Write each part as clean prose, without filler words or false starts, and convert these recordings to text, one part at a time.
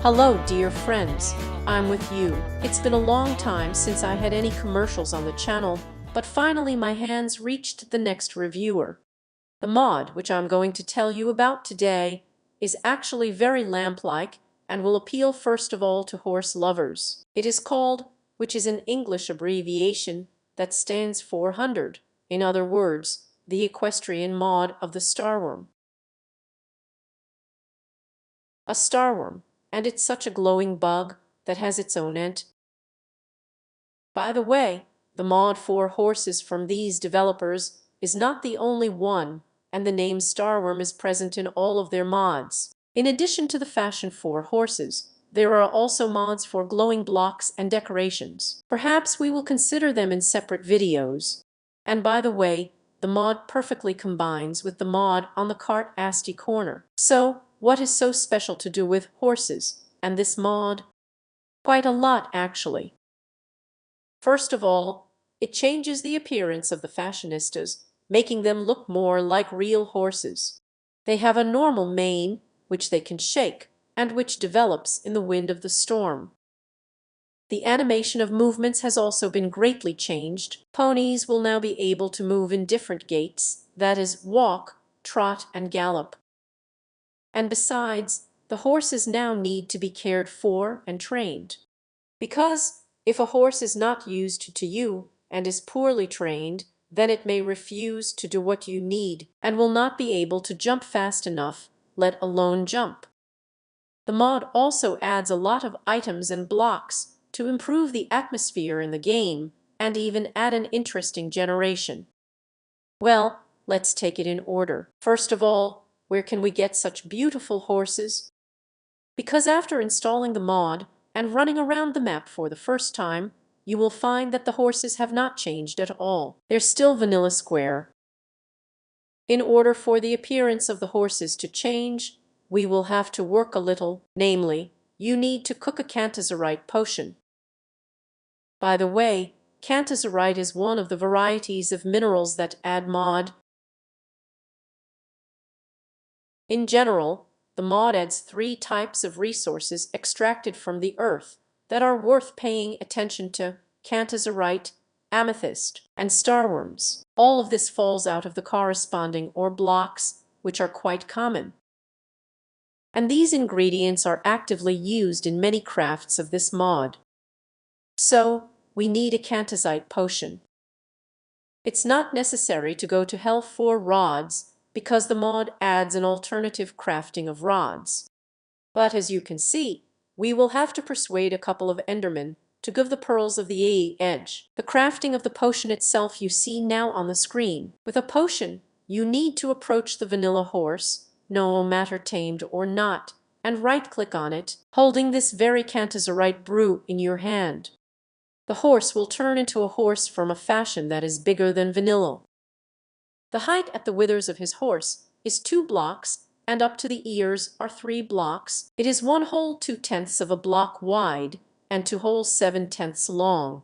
Hello, dear friends. I'm with you. It's been a long time since I had any commercials on the channel, but finally my hands reached the next reviewer. The mod, which I'm going to tell you about today, is actually very lamp-like and will appeal first of all to horse lovers. It is called, which is an English abbreviation that stands for 100. In other words, the equestrian mod of the starworm. A starworm, and it's such a glowing bug that has its own ent. By the way, the mod for horses from these developers is not the only one, and the name starworm is present in all of their mods. In addition to the fashion for horses, there are also mods for glowing blocks and decorations. Perhaps we will consider them in separate videos. And by the way, the mod perfectly combines with the mod on the cart Asti corner. So, what is so special to do with horses and this mod? Quite a lot, actually. First of all, it changes the appearance of the fashionistas, making them look more like real horses. They have a normal mane, which they can shake, and which develops in the wind of the storm. The animation of movements has also been greatly changed. Ponies will now be able to move in different gaits, that is, walk, trot, and gallop. And besides, the horses now need to be cared for and trained. Because if a horse is not used to you and is poorly trained, then it may refuse to do what you need and will not be able to jump fast enough, let alone jump. The mod also adds a lot of items and blocks to improve the atmosphere in the game and even add an interesting generation. Well, let's take it in order. First of all, where can we get such beautiful horses? Because after installing the mod and running around the map for the first time, you will find that the horses have not changed at all. They're still vanilla square. In order for the appearance of the horses to change, we will have to work a little, namely, you need to cook a cantazurite potion. By the way, cantazurite is one of the varieties of minerals that add mod. In general, the mod adds 3 types of resources extracted from the earth that are worth paying attention to: cantazurite, amethyst, and starworms. All of this falls out of the corresponding ore blocks, which are quite common. And these ingredients are actively used in many crafts of this mod. So, we need a cantazite potion. It's not necessary to go to hell for rods, because the mod adds an alternative crafting of rods. But as you can see, we will have to persuade a couple of Endermen to give the pearls of the edge. The crafting of the potion itself you see now on the screen. With a potion, you need to approach the vanilla horse, no matter tamed or not, and right-click on it, holding this very cantazurite brew in your hand. The horse will turn into a horse from a fashion that is bigger than vanilla. The height at the withers of his horse is 2 blocks, and up to the ears are 3 blocks. It is 1 whole 2/10 of a block wide and 2 whole 7/10 long.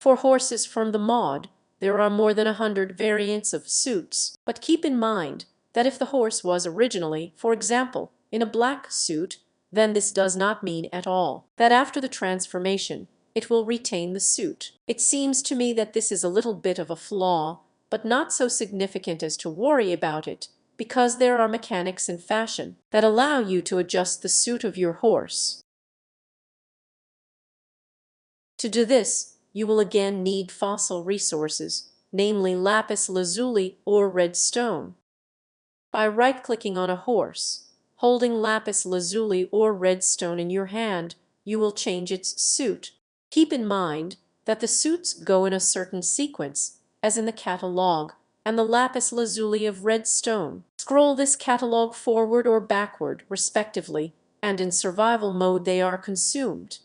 For horses from the mod, there are more than 100 variants of suits, but keep in mind that if the horse was originally, for example, in a black suit, then this does not mean at all that after the transformation it will retain the suit. It seems to me that this is a little bit of a flaw, but not so significant as to worry about it, because there are mechanics in fashion that allow you to adjust the suit of your horse. To do this, you will again need fossil resources, namely lapis lazuli or red stone. By right-clicking on a horse, holding lapis lazuli or red stone in your hand, you will change its suit. Keep in mind that the suits go in a certain sequence, as in the catalog, and the lapis lazuli of red stone. Scroll this catalog forward or backward, respectively, and in survival mode they are consumed.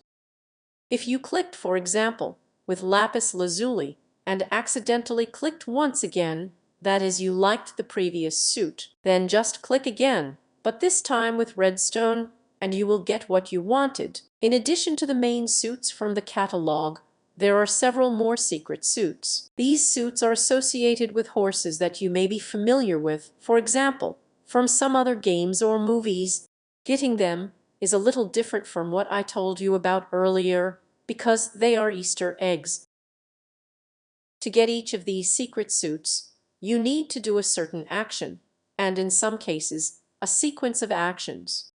If you clicked, for example, with lapis lazuli and accidentally clicked once again, that is, you liked the previous suit, then just click again, but this time with redstone, and you will get what you wanted. In addition to the main suits from the catalog, there are several more secret suits. These suits are associated with horses that you may be familiar with, for example, from some other games or movies. Getting them is a little different from what I told you about earlier, because they are Easter eggs. To get each of these secret suits, you need to do a certain action, and in some cases, a sequence of actions.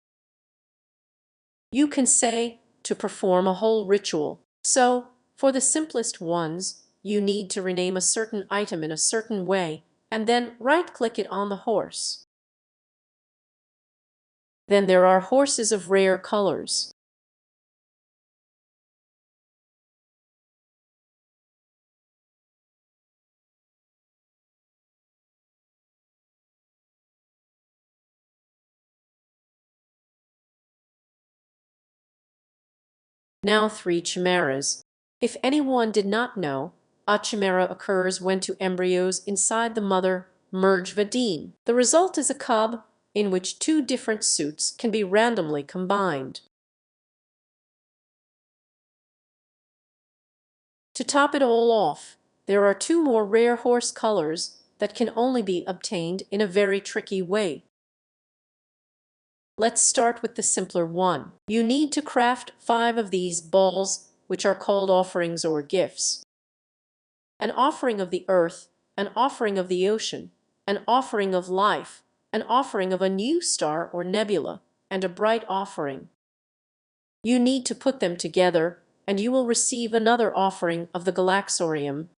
You can say to perform a whole ritual. So, for the simplest ones, you need to rename a certain item in a certain way, and then right-click it on the horse. Then there are horses of rare colors. Now 3 chimeras. If anyone did not know, a chimera occurs when two embryos inside the mother merge vadine. The result is a cub in which two different suits can be randomly combined. To top it all off, there are 2 more rare horse colors that can only be obtained in a very tricky way. Let's start with the simpler one. You need to craft 5 of these balls, which are called offerings or gifts. An offering of the earth, an offering of the ocean, an offering of life, an offering of a new star or nebula, and a bright offering. You need to put them together, and you will receive another offering of the galaxorium.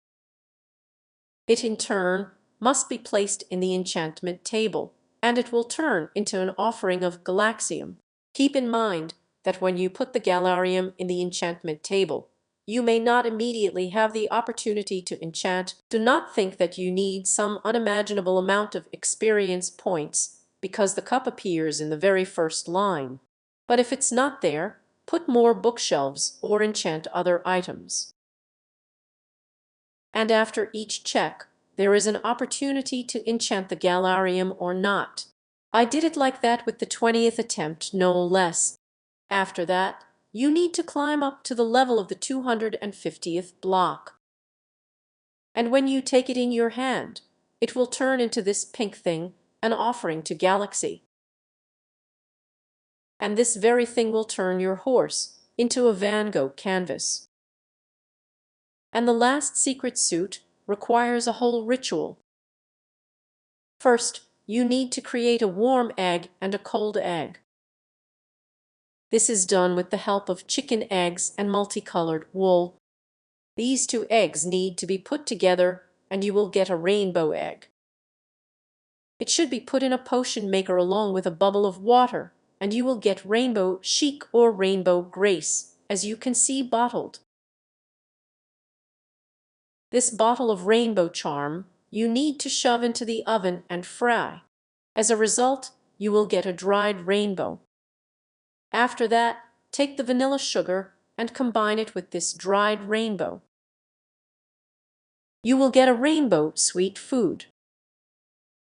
It in turn must be placed in the enchantment table, and it will turn into an offering of galaxium. Keep in mind that when you put the galarium in the enchantment table, you may not immediately have the opportunity to enchant. Do not think that you need some unimaginable amount of experience points because the cup appears in the very first line. But if it's not there, put more bookshelves or enchant other items. And after each check, there is an opportunity to enchant the galarium or not. I did it like that with the 20th attempt, no less. After that, you need to climb up to the level of the 250th block. And when you take it in your hand, it will turn into this pink thing, an offering to Galaxy. And this very thing will turn your horse into a Van Gogh canvas. And the last secret suit requires a whole ritual. First, you need to create a warm egg and a cold egg. This is done with the help of chicken eggs and multicolored wool. These 2 eggs need to be put together and you will get a rainbow egg. It should be put in a potion maker along with a bubble of water, and you will get rainbow chic or rainbow grace, as you can see bottled. This bottle of rainbow charm you need to shove into the oven and fry. As a result, you will get a dried rainbow. After that, take the vanilla sugar and combine it with this dried rainbow. You will get a rainbow sweet food.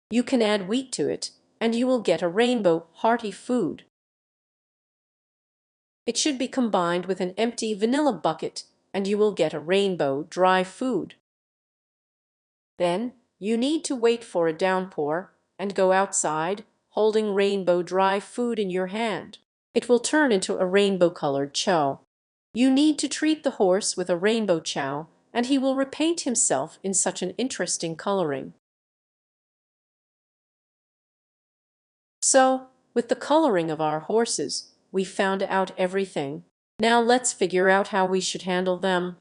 You can add wheat to it, and you will get a rainbow hearty food. It should be combined with an empty vanilla bucket, and you will get a rainbow dry food. Then, you need to wait for a downpour and go outside, holding rainbow dry food in your hand. It will turn into a rainbow-colored chow. You need to treat the horse with a rainbow chow, and he will repaint himself in such an interesting coloring. So, with the coloring of our horses, we found out everything. Now let's figure out how we should handle them.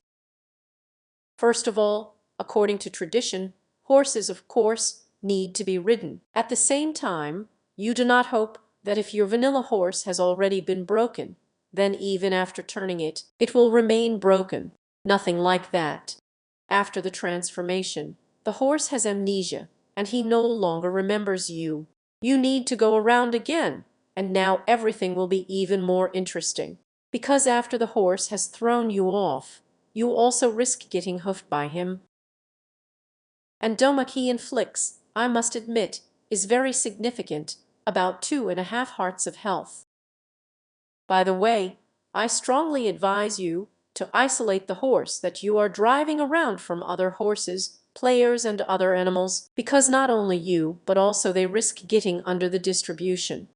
First of all, according to tradition, horses, of course, need to be ridden. At the same time, you do not hope that if your vanilla horse has already been broken, then even after turning it, it will remain broken. Nothing like that. After the transformation, the horse has amnesia, and he no longer remembers you. You need to go around again, and now everything will be even more interesting. Because after the horse has thrown you off, you also risk getting hoofed by him. And Domak he inflicts, I must admit, is very significant, about 2.5 hearts of health. By the way, I strongly advise you to isolate the horse that you are driving around from other horses, players, and other animals, because not only you, but also they risk getting under the distribution.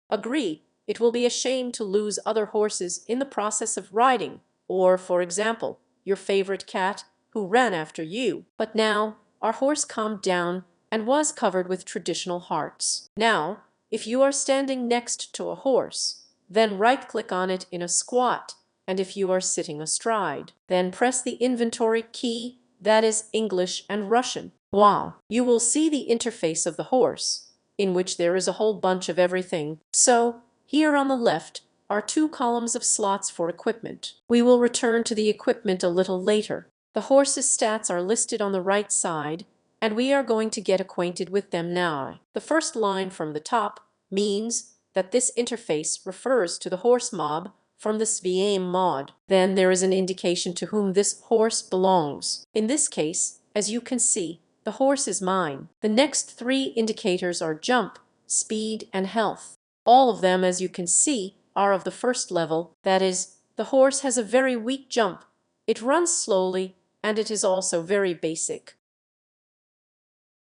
Agree, it will be a shame to lose other horses in the process of riding, or, for example, your favorite cat who ran after you. But now our horse calmed down and was covered with traditional hearts. Now, if you are standing next to a horse, then right-click on it in a squat, and if you are sitting astride, then press the inventory key, that is English and Russian. Wow! You will see the interface of the horse, in which there is a whole bunch of everything. So, here on the left are 2 columns of slots for equipment. We will return to the equipment a little later. The horse's stats are listed on the right side, and we are going to get acquainted with them now. The first line from the top means that this interface refers to the horse mob from the SWEM mod. Then there is an indication to whom this horse belongs. In this case, as you can see, the horse is mine. The next 3 indicators are jump, speed, and health. All of them, as you can see, are of the first level. That is, the horse has a very weak jump, it runs slowly, and it is also very basic.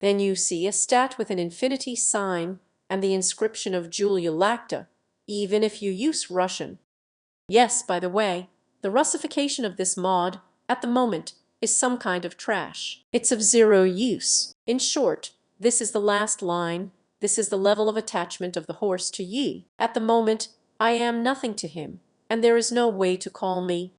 Then you see a stat with an infinity sign and the inscription of Julia Lacta, even if you use Russian. Yes, by the way, the Russification of this mod, at the moment, is some kind of trash. It's of zero use. In short, this is the last line. This is the level of attachment of the horse to ye. At the moment, I am nothing to him, and there is no way to call me.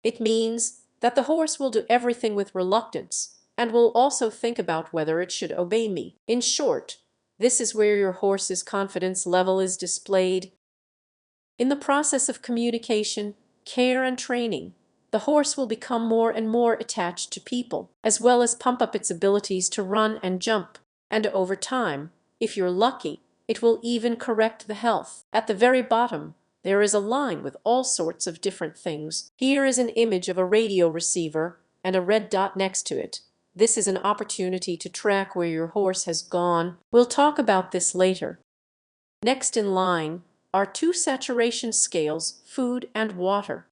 It means that the horse will do everything with reluctance, and will also think about whether it should obey me. In short, this is where your horse's confidence level is displayed. In the process of communication, care, and training, the horse will become more and more attached to people, as well as pump up its abilities to run and jump. And over time, if you're lucky, it will even correct the health. At the very bottom, there is a line with all sorts of different things. Here is an image of a radio receiver and a red dot next to it. This is an opportunity to track where your horse has gone. We'll talk about this later. Next in line are 2 saturation scales, food and water.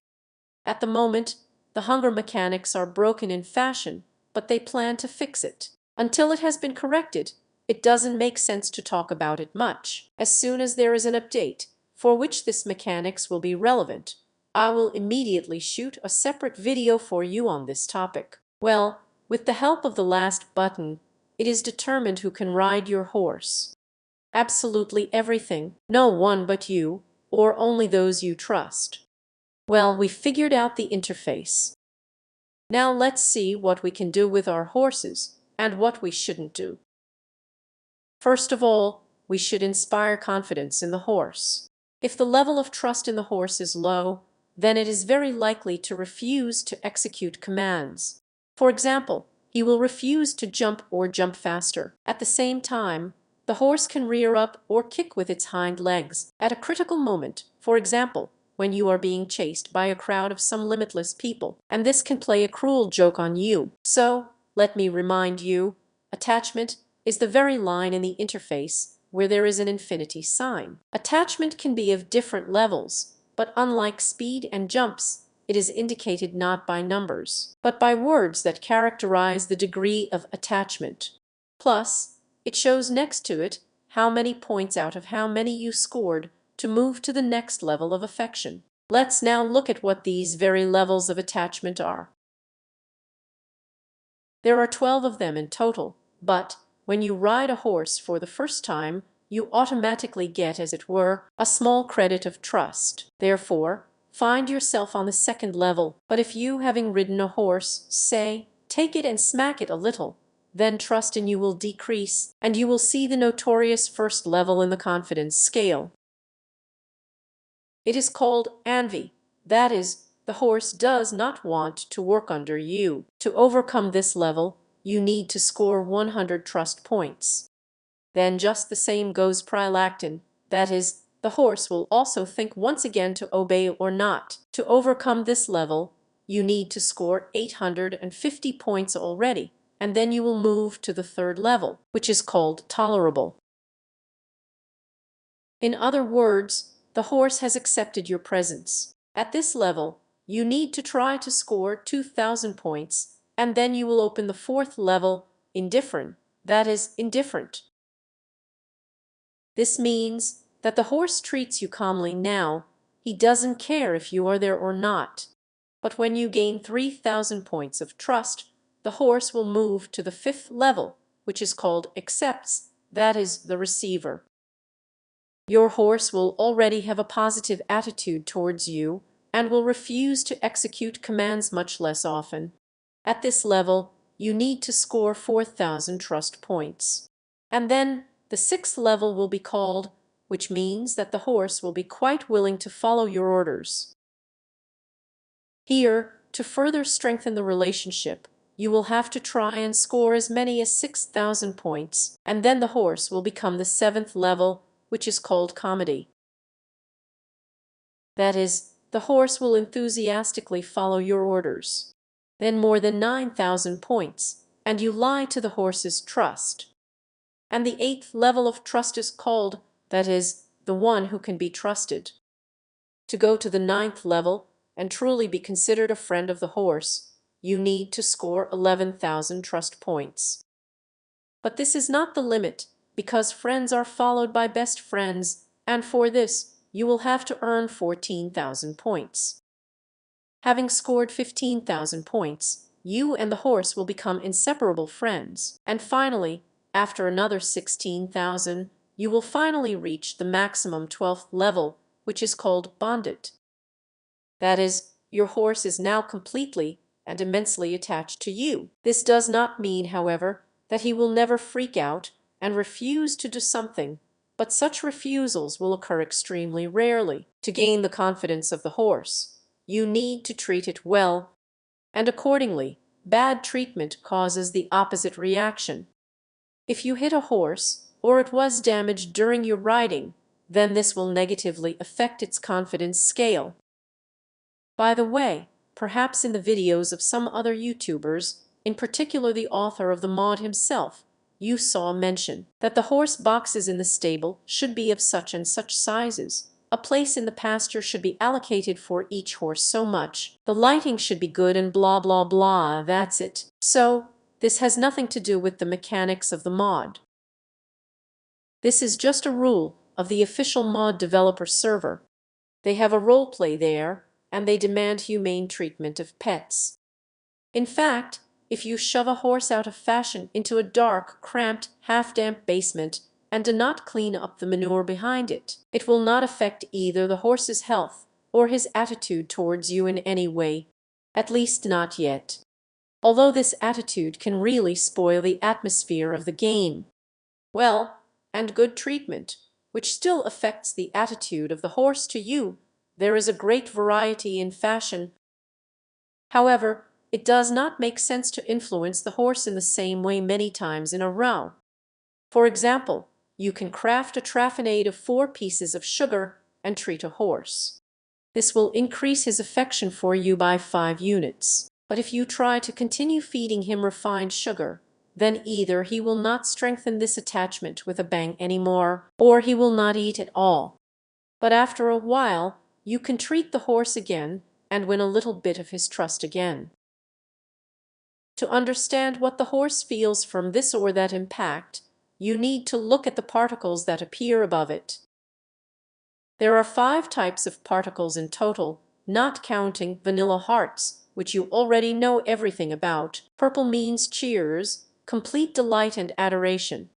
At the moment, the hunger mechanics are broken in fashion, but they plan to fix it. Until it has been corrected, it doesn't make sense to talk about it much. As soon as there is an update for which this mechanics will be relevant, I will immediately shoot a separate video for you on this topic. Well, with the help of the last button, it is determined who can ride your horse. Absolutely everything. No one but you, or only those you trust. Well, we figured out the interface. Now let's see what we can do with our horses and what we shouldn't do. First of all, we should inspire confidence in the horse. If the level of trust in the horse is low, then it is very likely to refuse to execute commands. For example, he will refuse to jump or jump faster. At the same time, the horse can rear up or kick with its hind legs at a critical moment, for example, when you are being chased by a crowd of some limitless people, and this can play a cruel joke on you. So, let me remind you, attachment is the very line in the interface where there is an infinity sign. Attachment can be of different levels, but unlike speed and jumps, it is indicated not by numbers, but by words that characterize the degree of attachment. Plus, it shows next to it how many points out of how many you scored to move to the next level of affection. Let's now look at what these very levels of attachment are. There are 12 of them in total, but when you ride a horse for the first time, you automatically get, as it were, a small credit of trust. Therefore, find yourself on the second level. But if you, having ridden a horse, say, take it and smack it a little, then trust in you will decrease, and you will see the notorious first level in the confidence scale. It is called anvil. That is, the horse does not want to work under you. To overcome this level, you need to score 100 trust points. Then just the same goes prolactin. That is, the horse will also think once again to obey or not. To overcome this level, you need to score 850 points already, and then you will move to the third level, which is called tolerable. In other words, the horse has accepted your presence. At this level, you need to try to score 2,000 points, and then you will open the fourth level, indifferent. That is, indifferent. This means that the horse treats you calmly now. He doesn't care if you are there or not. But when you gain 3,000 points of trust, the horse will move to the 5th level, which is called accepts, that is, the receiver. Your horse will already have a positive attitude towards you and will refuse to execute commands much less often. At this level, you need to score 4,000 trust points. And then the 6th level will be called, which means that the horse will be quite willing to follow your orders. Here, to further strengthen the relationship, you will have to try and score as many as 6,000 points, and then the horse will become the 7th level, which is called comedy. That is, the horse will enthusiastically follow your orders. Then more than 9,000 points, and you lie to the horse's trust. And the 8th level of trust is called, that is, the one who can be trusted. To go to the 9th level and truly be considered a friend of the horse, you need to score 11,000 trust points. But this is not the limit, because friends are followed by best friends, and for this you will have to earn 14,000 points. Having scored 15,000 points, you and the horse will become inseparable friends, and finally, after another 16,000, you will finally reach the maximum 12th level, which is called bonded. That is, your horse is now completely and immensely attached to you. This does not mean, however, that he will never freak out and refuse to do something, but such refusals will occur extremely rarely. To gain the confidence of the horse, you need to treat it well, and accordingly, bad treatment causes the opposite reaction. If you hit a horse, or it was damaged during your riding, then this will negatively affect its confidence scale. By the way, perhaps in the videos of some other YouTubers, in particular the author of the mod himself, you saw mention that the horse boxes in the stable should be of such and such sizes, a place in the pasture should be allocated for each horse so much, the lighting should be good and blah blah blah, that's it. So, this has nothing to do with the mechanics of the mod. This is just a rule of the official mod developer server. They have a roleplay there, and they demand humane treatment of pets. In fact, if you shove a horse out of fashion into a dark, cramped, half-damp basement and do not clean up the manure behind it, it will not affect either the horse's health or his attitude towards you in any way, at least not yet. Although this attitude can really spoil the atmosphere of the game. Well, and good treatment, which still affects the attitude of the horse to you, there is a great variety in fashion. However, it does not make sense to influence the horse in the same way many times in a row. For example, you can craft a traffinade of 4 pieces of sugar and treat a horse. This will increase his affection for you by 5 units. But if you try to continue feeding him refined sugar, then either he will not strengthen this attachment with a bang anymore, or he will not eat at all. But after a while, you can treat the horse again and win a little bit of his trust again. To understand what the horse feels from this or that impact, you need to look at the particles that appear above it. There are 5 types of particles in total, not counting vanilla hearts, which you already know everything about. Purple means cheers, complete delight and adoration.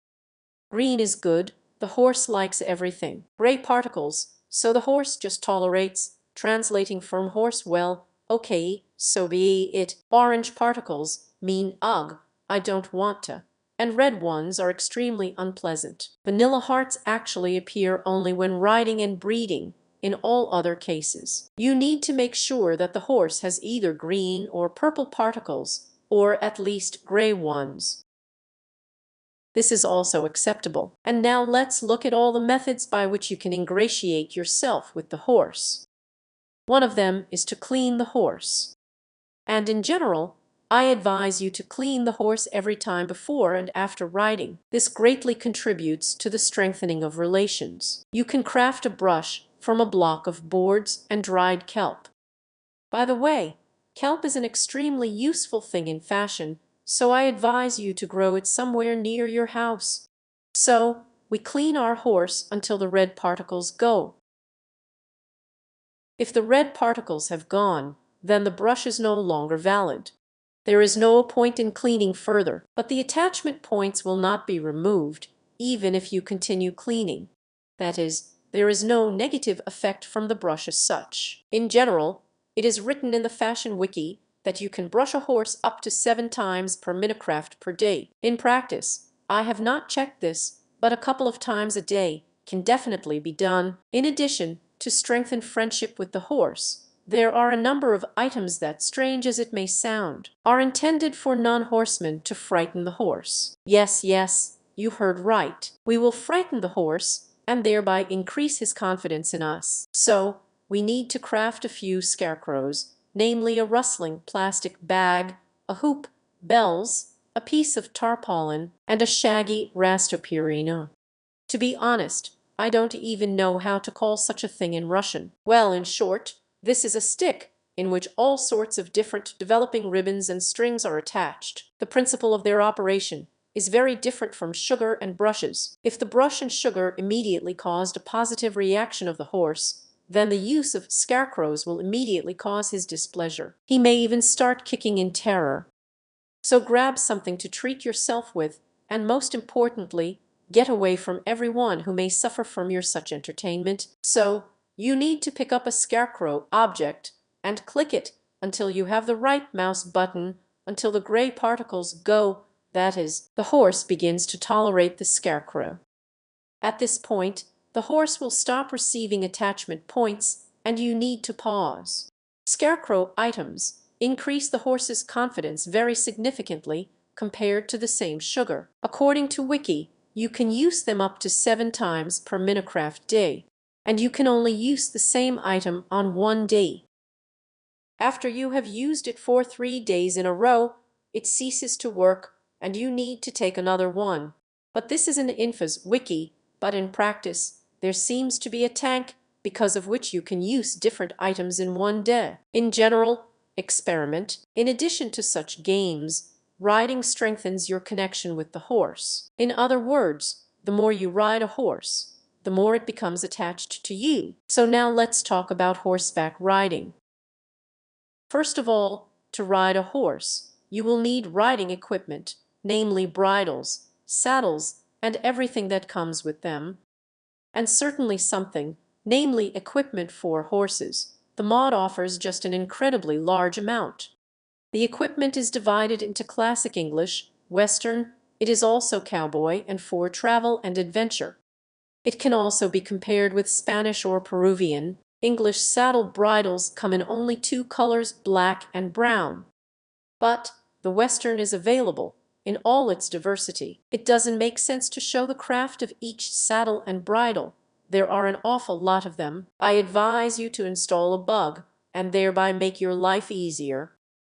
Green is good, the horse likes everything. Gray particles, so the horse just tolerates, translating from horse well, okay, so be it. Orange particles mean ugh, I don't want to. And red ones are extremely unpleasant. Vanilla hearts actually appear only when riding and breeding. In all other cases, you need to make sure that the horse has either green or purple particles, or at least gray ones. This is also acceptable. And now let's look at all the methods by which you can ingratiate yourself with the horse. One of them is to clean the horse. And in general, I advise you to clean the horse every time before and after riding. This greatly contributes to the strengthening of relations. You can craft a brush from a block of boards and dried kelp. By the way, kelp is an extremely useful thing in fashion, so I advise you to grow it somewhere near your house. So, we clean our horse until the red particles go. If the red particles have gone, then the brush is no longer valid. There is no point in cleaning further, but the attachment points will not be removed, even if you continue cleaning. That is, there is no negative effect from the brush as such. In general, it is written in the Fashion Wiki that you can brush a horse up to 7 times per Minecraft per day. In practice, I have not checked this, but a couple of times a day can definitely be done. In addition, to strengthen friendship with the horse, there are a number of items that, strange as it may sound, are intended for non-horsemen to frighten the horse. Yes, you heard right. We will frighten the horse and thereby increase his confidence in us. So, we need to craft a few scarecrows, namely a rustling plastic bag, a hoop, bells, a piece of tarpaulin, and a shaggy rastopirina. To be honest, I don't even know how to call such a thing in Russian. Well, in short, this is a stick in which all sorts of different developing ribbons and strings are attached. The principle of their operation is very different from sugar and brushes. If the brush and sugar immediately caused a positive reaction of the horse, then the use of scarecrows will immediately cause his displeasure. He may even start kicking in terror. So grab something to treat yourself with, and most importantly, get away from everyone who may suffer from your such entertainment. So, you need to pick up a scarecrow object and click it until you have the right mouse button, until the gray particles go, that is, the horse begins to tolerate the scarecrow. At this point, the horse will stop receiving attachment points and you need to pause. Scarecrow items increase the horse's confidence very significantly compared to the same sugar. According to Wiki, you can use them up to 7 times per Minecraft day, and you can only use the same item on one day. After you have used it for 3 days in a row, it ceases to work and you need to take another one. But this is an Infos Wiki, but in practice, there seems to be a tank because of which you can use different items in one day. In general, experiment. In addition to such games, riding strengthens your connection with the horse. In other words, the more you ride a horse, the more it becomes attached to you. So now let's talk about horseback riding. First of all, to ride a horse, you will need riding equipment, namely bridles, saddles, and everything that comes with them, and certainly something, namely equipment for horses. The mod offers just an incredibly large amount. The equipment is divided into Classic English, Western, it is also cowboy, and for travel and adventure. It can also be compared with Spanish or Peruvian. English saddle bridles come in only 2 colors, black and brown. But the Western is available in all its diversity. It doesn't make sense to show the craft of each saddle and bridle. There are an awful lot of them. I advise you to install a bug and thereby make your life easier.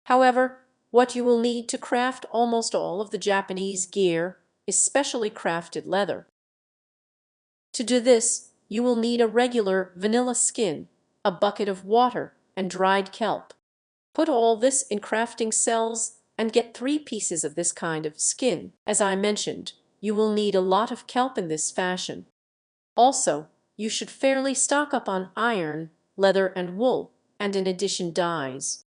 However, what you will need to craft almost all of the Japanese gear is specially crafted leather. To do this, you will need a regular vanilla skin, a bucket of water, and dried kelp. Put all this in crafting cells and get 3 pieces of this kind of skin. As I mentioned, you will need a lot of kelp in this fashion. Also, you should fairly stock up on iron, leather, and wool, and in addition dyes.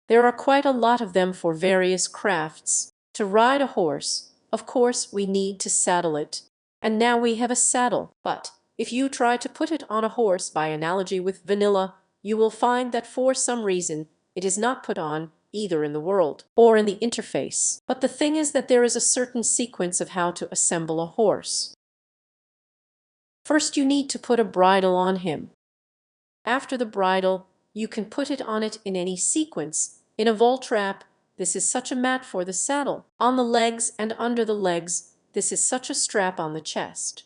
There are quite a lot of them for various crafts. To ride a horse, of course, we need to saddle it. And now we have a saddle. But if you try to put it on a horse by analogy with vanilla, you will find that for some reason it is not put on either in the world or in the interface. But the thing is that there is a certain sequence of how to assemble a horse. First, you need to put a bridle on him. After the bridle, you can put it on it in any sequence. In a volt trap, this is such a mat for the saddle. On the legs and under the legs, this is such a strap on the chest.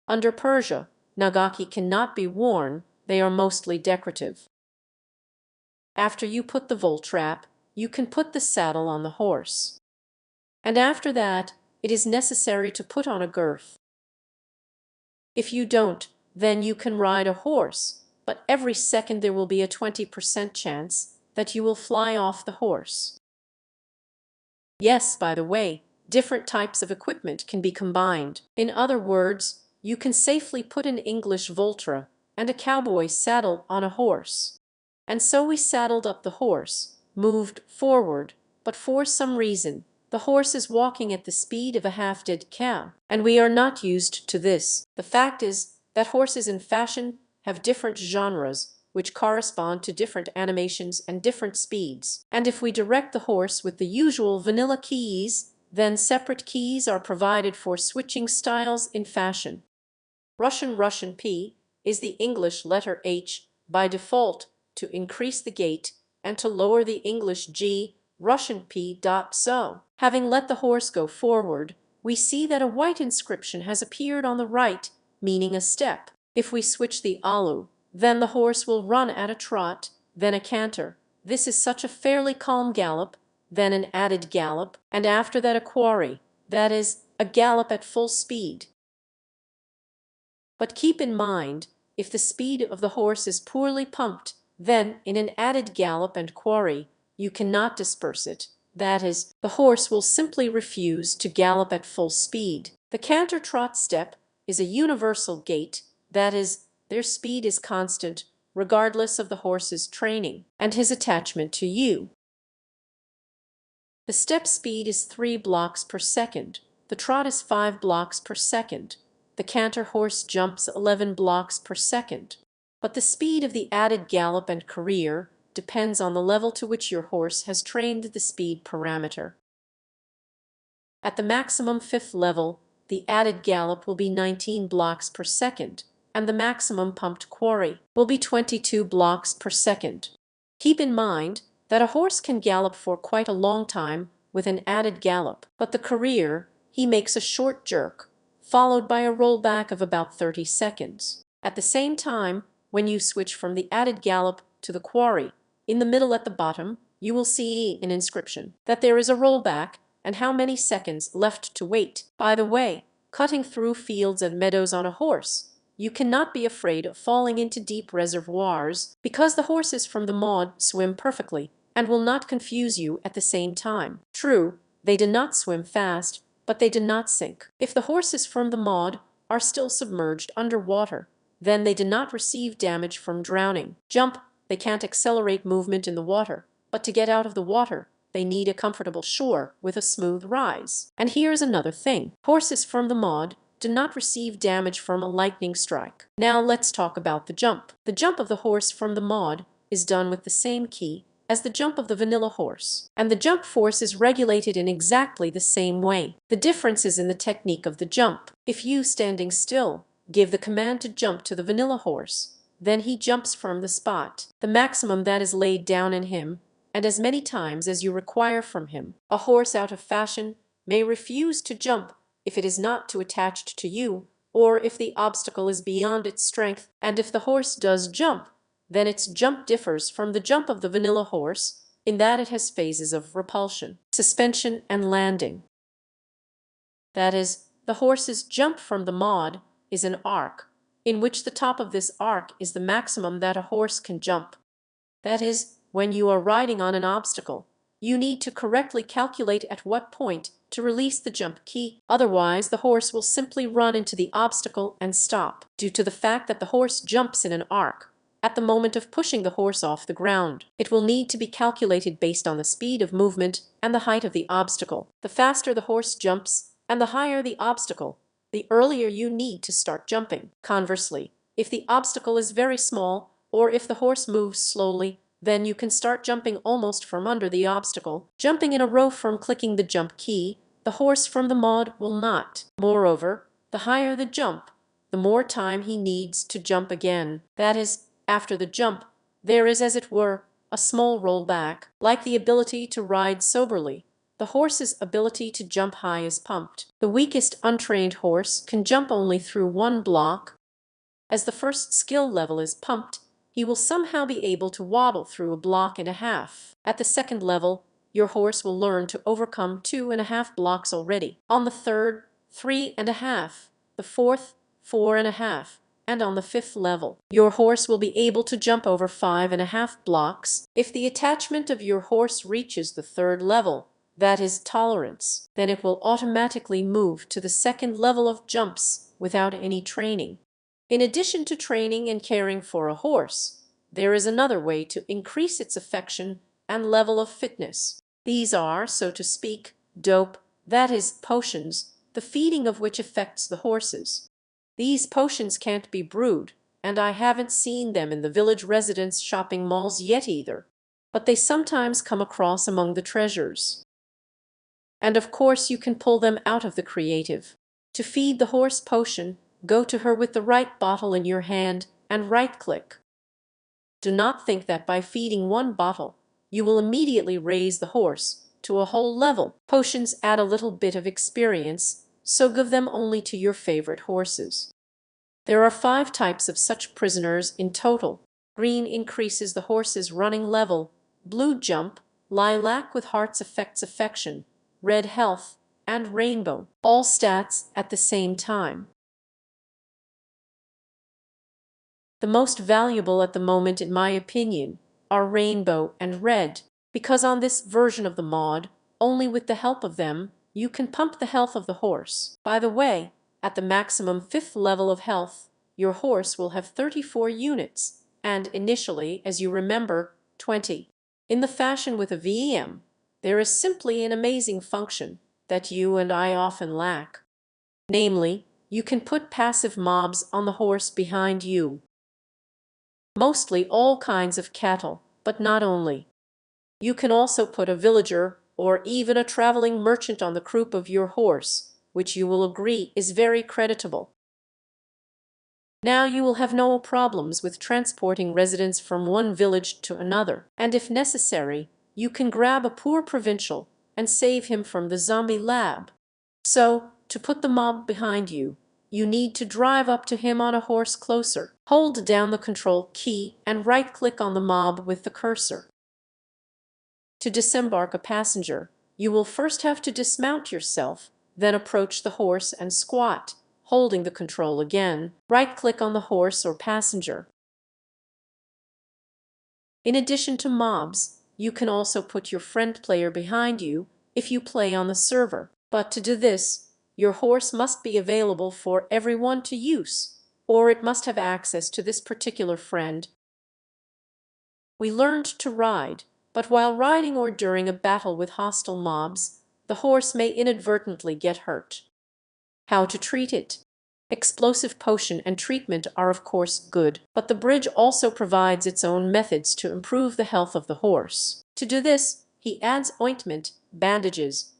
Under Persia, nagaki cannot be worn, they are mostly decorative. After you put the volt trap, you can put the saddle on the horse. And after that, it is necessary to put on a girth. If you don't, then you can ride a horse, but every second there will be a 20% chance that you will fly off the horse. Yes, by the way, different types of equipment can be combined. In other words, you can safely put an English Voltra and a cowboy saddle on a horse. And so we saddled up the horse, moved forward, but for some reason the horse is walking at the speed of a half-dead cow, and we are not used to this. The fact is that horses in fashion have different genres, which correspond to different animations and different speeds. And if we direct the horse with the usual vanilla keys, then separate keys are provided for switching styles in fashion. Russian P is the English letter H by default to increase the gait, and to lower the English G, Russian P. So, having let the horse go forward, we see that a white inscription has appeared on the right, meaning a step. If we switch the alu, then the horse will run at a trot, then a canter. This is such a fairly calm gallop, then an added gallop, and after that a quarry, that is, a gallop at full speed. But keep in mind, if the speed of the horse is poorly pumped, then in an added gallop and quarry you cannot disperse it. That is, the horse will simply refuse to gallop at full speed. The canter trot step is a universal gait, that is, their speed is constant regardless of the horse's training and his attachment to you. The step speed is 3 blocks per second. The trot is 5 blocks per second. The canter horse jumps 11 blocks per second. But the speed of the added gallop and career depends on the level to which your horse has trained the speed parameter. At the maximum 5th level, the added gallop will be 19 blocks per second, and the maximum pumped quarry will be 22 blocks per second. Keep in mind that a horse can gallop for quite a long time with an added gallop, but the career, he makes a short jerk, followed by a rollback of about 30 seconds. At the same time, when you switch from the added gallop to the quarry, in the middle at the bottom, you will see an inscription that there is a rollback and how many seconds left to wait. By the way, cutting through fields and meadows on a horse, you cannot be afraid of falling into deep reservoirs because the horses from the mod swim perfectly and will not confuse you at the same time. True, they do not swim fast, but they do not sink. If the horses from the mod are still submerged underwater, then they do not receive damage from drowning. Jump, they can't accelerate movement in the water, but to get out of the water, they need a comfortable shore with a smooth rise. And here's another thing. Horses from the mod do not receive damage from a lightning strike. Now let's talk about the jump. The jump of the horse from the mod is done with the same key as the jump of the vanilla horse, and the jump force is regulated in exactly the same way. The difference is in the technique of the jump. If you, standing still, give the command to jump to the vanilla horse, then he jumps from the spot, the maximum that is laid down in him, and as many times as you require from him. A horse out of fashion may refuse to jump if it is not too attached to you, or if the obstacle is beyond its strength, and if the horse does jump, then its jump differs from the jump of the vanilla horse in that it has phases of repulsion, suspension, and landing. That is, the horse's jump from the mod is an arc, in which the top of this arc is the maximum that a horse can jump. That is, when you are riding on an obstacle, you need to correctly calculate at what point to release the jump key. Otherwise, the horse will simply run into the obstacle and stop, due to the fact that the horse jumps in an arc. At the moment of pushing the horse off the ground, it will need to be calculated based on the speed of movement and the height of the obstacle. The faster the horse jumps and the higher the obstacle, the earlier you need to start jumping. Conversely, if the obstacle is very small, or if the horse moves slowly, then you can start jumping almost from under the obstacle, jumping in a row from clicking the jump key. The horse from the mod will not. Moreover, the higher the jump, the more time he needs to jump again. That is, after the jump, there is, as it were, a small rollback. Like the ability to ride soberly, the horse's ability to jump high is pumped. The weakest untrained horse can jump only through 1 block. As the first skill level is pumped, he will somehow be able to waddle through 1.5 blocks. At the second level, your horse will learn to overcome 2.5 blocks already. On the third, 3.5, the fourth, 4.5, and on the 5th level, your horse will be able to jump over 5.5 blocks. If the attachment of your horse reaches the 3rd level, that is tolerance, then it will automatically move to the second level of jumps without any training. In addition to training and caring for a horse, there is another way to increase its affection and level of fitness. These are, so to speak, dope, that is, potions, the feeding of which affects the horses. These potions can't be brewed, and I haven't seen them in the village residents' shopping malls yet either, but they sometimes come across among the treasures. And of course you can pull them out of the creative. To feed the horse potion, go to her with the right bottle in your hand and right-click. Do not think that by feeding one bottle, you will immediately raise the horse to a whole level. Potions add a little bit of experience, so give them only to your favorite horses. There are 5 types of such prisoners in total. Green increases the horse's running level, blue jump, lilac with hearts affects affection, red health, and rainbow, all stats at the same time. The most valuable at the moment, in my opinion, are rainbow and red, because on this version of the mod, only with the help of them, you can pump the health of the horse. By the way, at the maximum 5th level of health, your horse will have 34 units, and initially, as you remember, 20. In the fashion with a VEM, there is simply an amazing function that you and I often lack. Namely, you can put passive mobs on the horse behind you. Mostly all kinds of cattle, but not only. You can also put a villager or even a traveling merchant on the croup of your horse, which you will agree is very creditable. Now you will have no problems with transporting residents from one village to another, and if necessary, you can grab a poor provincial and save him from the zombie lab. So, to put the mob behind you, you need to drive up to him on a horse closer, hold down the control key, and right-click on the mob with the cursor. To disembark a passenger, you will first have to dismount yourself, then approach the horse and squat, holding the control again, right-click on the horse or passenger. In addition to mobs, you can also put your friend player behind you if you play on the server, but to do this, your horse must be available for everyone to use, or it must have access to this particular friend. We learned to ride, but while riding or during a battle with hostile mobs, the horse may inadvertently get hurt. How to treat it? Explosive potion and treatment are of course good, but the bridge also provides its own methods to improve the health of the horse. To do this, he adds ointment, bandages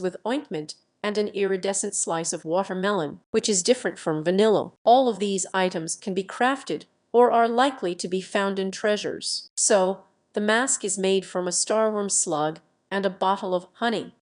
with ointment, and an iridescent slice of watermelon, which is different from vanilla. All of these items can be crafted or are likely to be found in treasures. So, the mask is made from a starworm slug and a bottle of honey.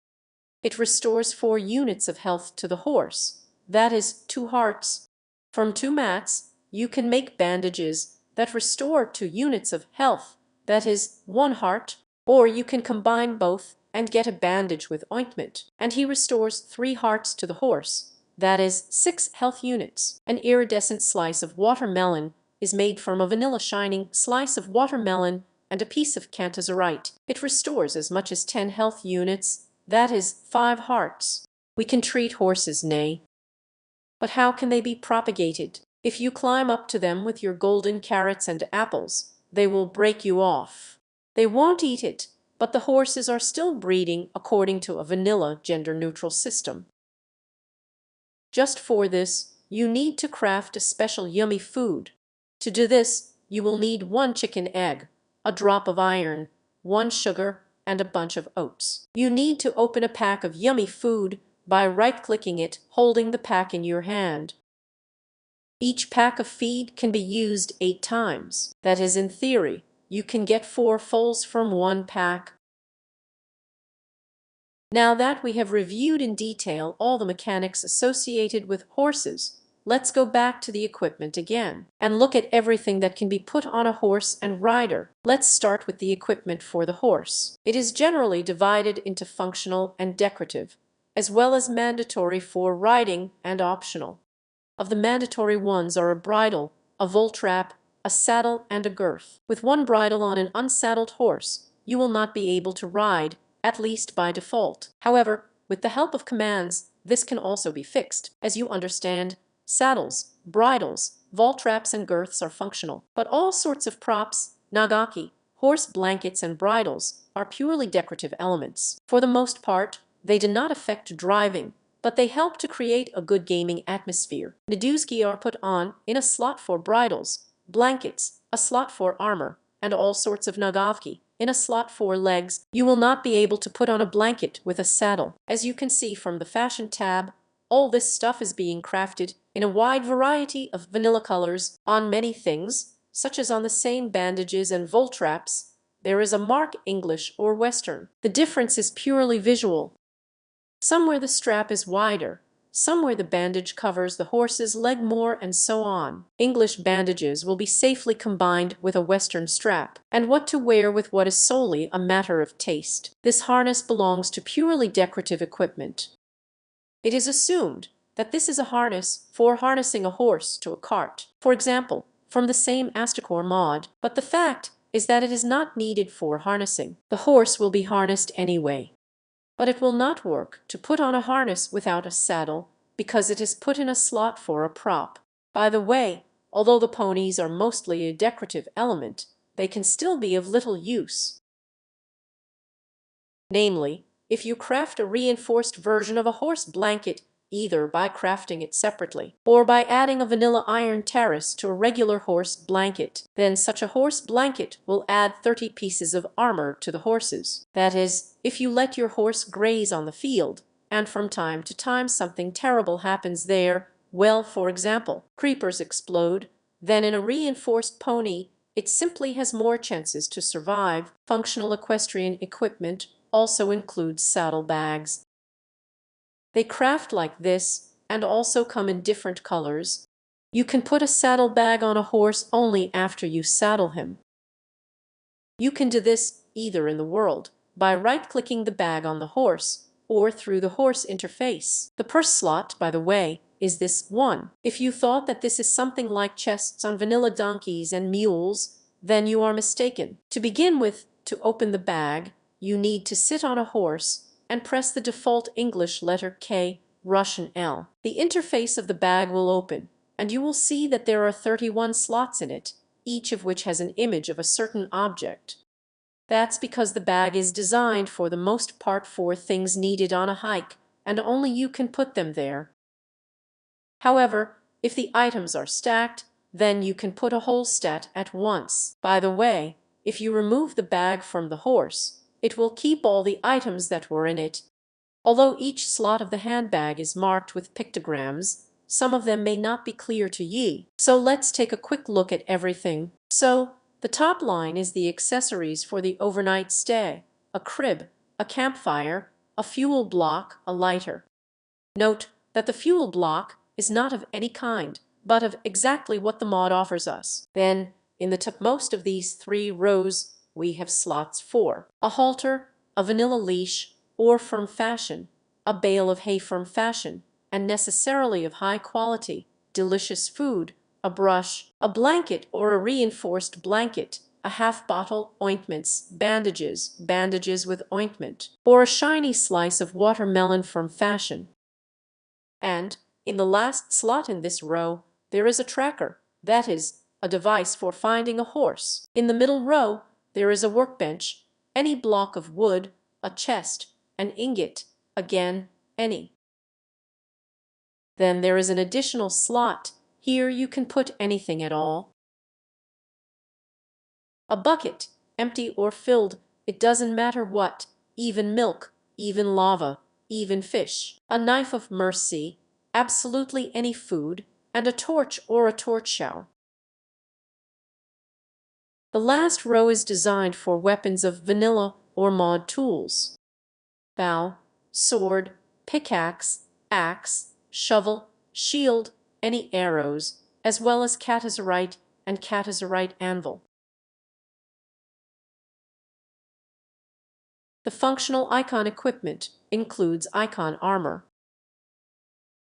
It restores 4 units of health to the horse, that is 2 hearts. From 2 mats, you can make bandages that restore 2 units of health, that is 1 heart, or you can combine both and get a bandage with ointment, and he restores 3 hearts to the horse, that is 6 health units. An iridescent slice of watermelon is made from a vanilla shining slice of watermelon and a piece of cantazurite. It restores as much as 10 health units, that is 5 hearts. We can treat horses, nay. But how can they be propagated? If you climb up to them with your golden carrots and apples, they will break you off. They won't eat it, but the horses are still breeding according to a vanilla gender-neutral system. Just for this, you need to craft a special yummy food. To do this, you will need 1 chicken egg, a drop of iron, 1 sugar, and a bunch of oats. You need to open a pack of yummy food by right-clicking it, holding the pack in your hand. Each pack of feed can be used 8 times. That is, in theory, you can get 4 fulls from 1 pack. Now that we have reviewed in detail all the mechanics associated with horses, let's go back to the equipment again and look at everything that can be put on a horse and rider. Let's start with the equipment for the horse. It is generally divided into functional and decorative, as well as mandatory for riding and optional. Of the mandatory ones are a bridle, a volt trap, a saddle, and a girth. With 1 bridle on an unsaddled horse, you will not be able to ride, at least by default. However, with the help of commands, this can also be fixed. As you understand, saddles, bridles, vault wraps, and girths are functional, but all sorts of props, nagaki, horse blankets, and bridles are purely decorative elements. For the most part, they do not affect driving, but they help to create a good gaming atmosphere. Naduski are put on in a slot for bridles, blankets, a slot for armor, and all sorts of nagavki in a slot for legs. You will not be able to put on a blanket with a saddle. As you can see from the fashion tab, all this stuff is being crafted in a wide variety of vanilla colors on many things, such as on the same bandages and vault wraps. There is a mark English or Western. The difference is purely visual. Somewhere the strap is wider, somewhere the bandage covers the horse's leg more, and so on. English bandages will be safely combined with a Western strap, and what to wear with what is solely a matter of taste. This harness belongs to purely decorative equipment. It is assumed that this is a harness for harnessing a horse to a cart, for example, from the same Decorative mod, but the fact is that it is not needed for harnessing. The horse will be harnessed anyway. But it will not work to put on a harness without a saddle, because it is put in a slot for a prop. By the way, although the ponies are mostly a decorative element, they can still be of little use. Namely, if you craft a reinforced version of a horse blanket, either by crafting it separately or by adding a vanilla iron terrace to a regular horse blanket, then such a horse blanket will add 30 pieces of armor to the horses. That is, if you let your horse graze on the field, and from time to time something terrible happens there, well, for example, creepers explode, then in a reinforced pony, it simply has more chances to survive. Functional equestrian equipment also includes saddlebags. They craft like this and also come in different colors. You can put a saddlebag on a horse only after you saddle him. You can do this either in the world by right-clicking the bag on the horse or through the horse interface. The purse slot, by the way, is this one. If you thought that this is something like chests on vanilla donkeys and mules, then you are mistaken. To begin with, to open the bag, you need to sit on a horse and press the default English letter K, Russian L. The interface of the bag will open, and you will see that there are 31 slots in it, each of which has an image of a certain object. That's because the bag is designed for the most part for things needed on a hike, and only you can put them there. However, if the items are stacked, then you can put a whole stat at once. By the way, if you remove the bag from the horse, it will keep all the items that were in it. Although each slot of the handbag is marked with pictograms, some of them may not be clear to ye. So let's take a quick look at everything. So, the top line is the accessories for the overnight stay: a crib, a campfire, a fuel block, a lighter. Note that the fuel block is not of any kind, but of exactly what the mod offers us. Then, in the topmost of these 3 rows, we have slots for a halter, a vanilla leash, or from fashion, a bale of hay from fashion, and necessarily of high quality, delicious food, a brush, a blanket or a reinforced blanket, a half bottle, ointments, bandages with ointment, or a shiny slice of watermelon from fashion. And in the last slot in this row, there is a tracker, that is, a device for finding a horse. In the middle row, there is a workbench, any block of wood, a chest, an ingot, again, any. Then there is an additional slot. Here you can put anything at all. A bucket, empty or filled, it doesn't matter what, even milk, even lava, even fish. A knife of mercy, absolutely any food, and a torch or a torch shell. The last row is designed for weapons of vanilla or mod tools: bow, sword, pickaxe, axe, shovel, shield, any arrows, as well as catazurite and catazurite anvil. The functional icon equipment includes icon armor.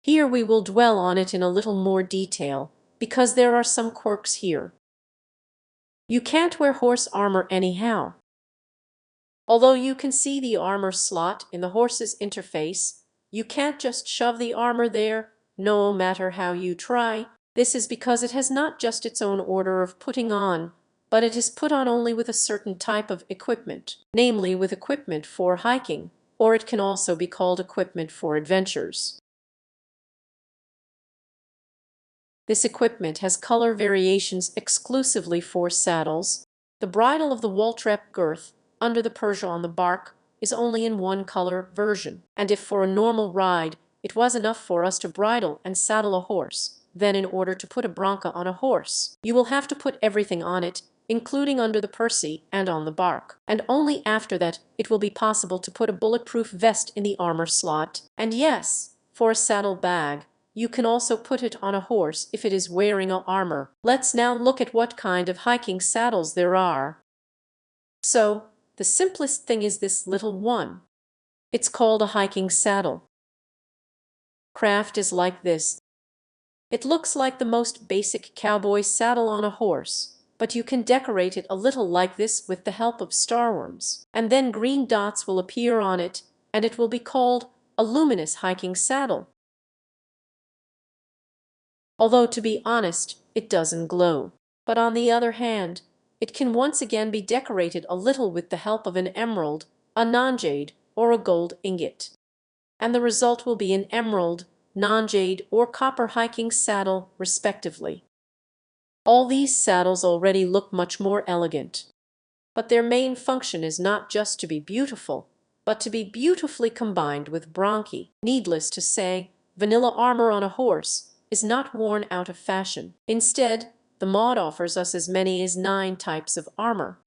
Here we will dwell on it in a little more detail, because there are some quirks here. You can't wear horse armor anyhow. Although you can see the armor slot in the horse's interface, you can't just shove the armor there, no matter how you try. This is because it has not just its own order of putting on, but it is put on only with a certain type of equipment, namely with equipment for hiking, or it can also be called equipment for adventures. This equipment has color variations exclusively for saddles. The bridle of the Waltrap girth under the Persia on the bark is only in one color version, and if for a normal ride it was enough for us to bridle and saddle a horse, then in order to put a bronca on a horse, you will have to put everything on it, including under the Percy and on the bark, and only after that it will be possible to put a bulletproof vest in the armor slot, and yes, for a saddle bag. You can also put it on a horse if it is wearing armor. Let's now look at what kind of hiking saddles there are. So, the simplest thing is this little one. It's called a hiking saddle. Craft is like this. It looks like the most basic cowboy saddle on a horse, but you can decorate it a little like this with the help of starworms, and then green dots will appear on it, and it will be called a luminous hiking saddle. Although, to be honest, it doesn't glow. But on the other hand, it can once again be decorated a little with the help of an emerald, a non-jade, or a gold ingot. And the result will be an emerald, non-jade, or copper hiking saddle, respectively. All these saddles already look much more elegant. But their main function is not just to be beautiful, but to be beautifully combined with bronchi. Needless to say, vanilla armor on a horse is not worn out of fashion. Instead, the mod offers us as many as 9 types of armor.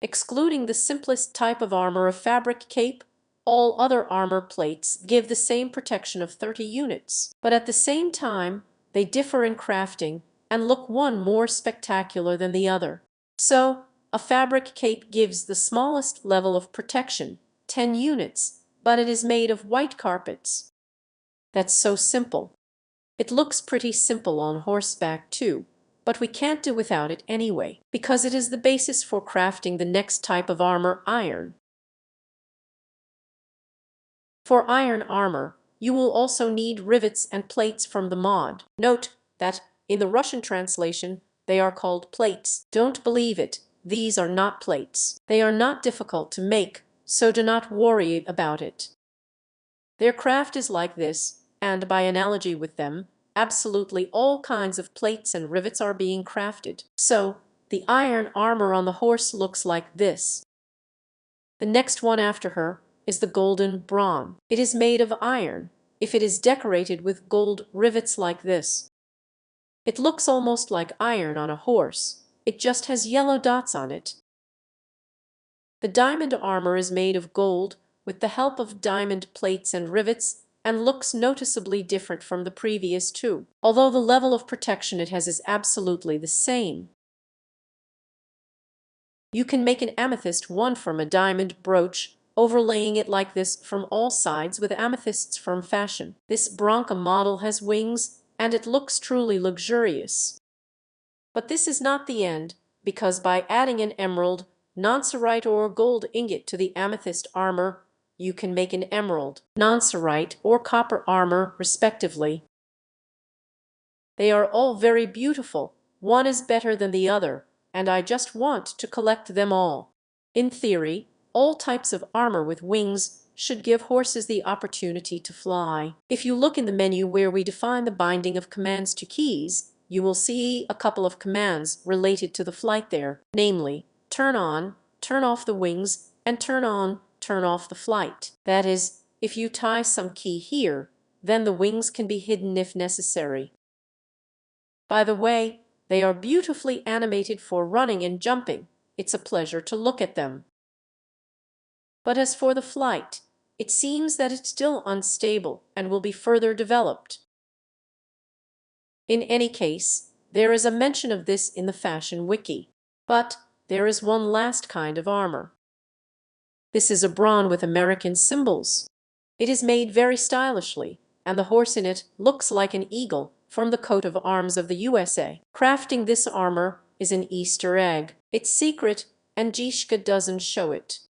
Excluding the simplest type of armor of fabric cape, all other armor plates give the same protection of 30 units, but at the same time, they differ in crafting and look one more spectacular than the other. So, a fabric cape gives the smallest level of protection, 10 units, but it is made of white carpets. That's so simple. It looks pretty simple on horseback too, but we can't do without it anyway, because it is the basis for crafting the next type of armor, iron. For iron armor, you will also need rivets and plates from the mod. Note that in the Russian translation, they are called plates. Don't believe it, these are not plates. They are not difficult to make, so do not worry about it. Their craft is like this, and by analogy with them, absolutely all kinds of plates and rivets are being crafted. So, the iron armor on the horse looks like this. The next one after her is the golden brawn. It is made of iron, if it is decorated with gold rivets like this. It looks almost like iron on a horse, it just has yellow dots on it. The diamond armor is made of gold, with the help of diamond plates and rivets, and looks noticeably different from the previous two, although the level of protection it has is absolutely the same. You can make an amethyst one from a diamond brooch, overlaying it like this from all sides with amethysts from fashion. This bronca model has wings, and it looks truly luxurious. But this is not the end, because by adding an emerald, noncerite or gold ingot to the amethyst armor, you can make an emerald, noncerite, or copper armor, respectively. They are all very beautiful, one is better than the other, and I just want to collect them all. In theory, all types of armor with wings should give horses the opportunity to fly. If you look in the menu where we define the binding of commands to keys, you will see a couple of commands related to the flight there, namely, turn on, turn off the wings, and turn on, turn off the flight. That is, if you tie some key here, then the wings can be hidden if necessary. By the way, they are beautifully animated for running and jumping. It's a pleasure to look at them. But as for the flight, it seems that it's still unstable and will be further developed. In any case, there is a mention of this in the Fashion Wiki. But there is one last kind of armor. This is a brawn with American symbols. It is made very stylishly, and the horse in it looks like an eagle from the coat of arms of the USA. Crafting this armor is an Easter egg. It's secret, and Zizka doesn't show it.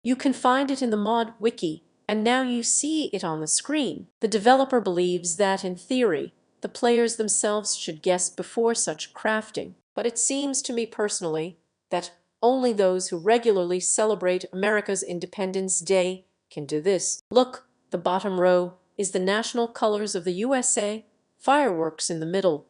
You can find it in the mod wiki, and now you see it on the screen. The developer believes that, in theory, the players themselves should guess before such crafting. But it seems to me personally that only those who regularly celebrate America's Independence Day can do this. Look, the bottom row is the national colors of the USA, fireworks in the middle.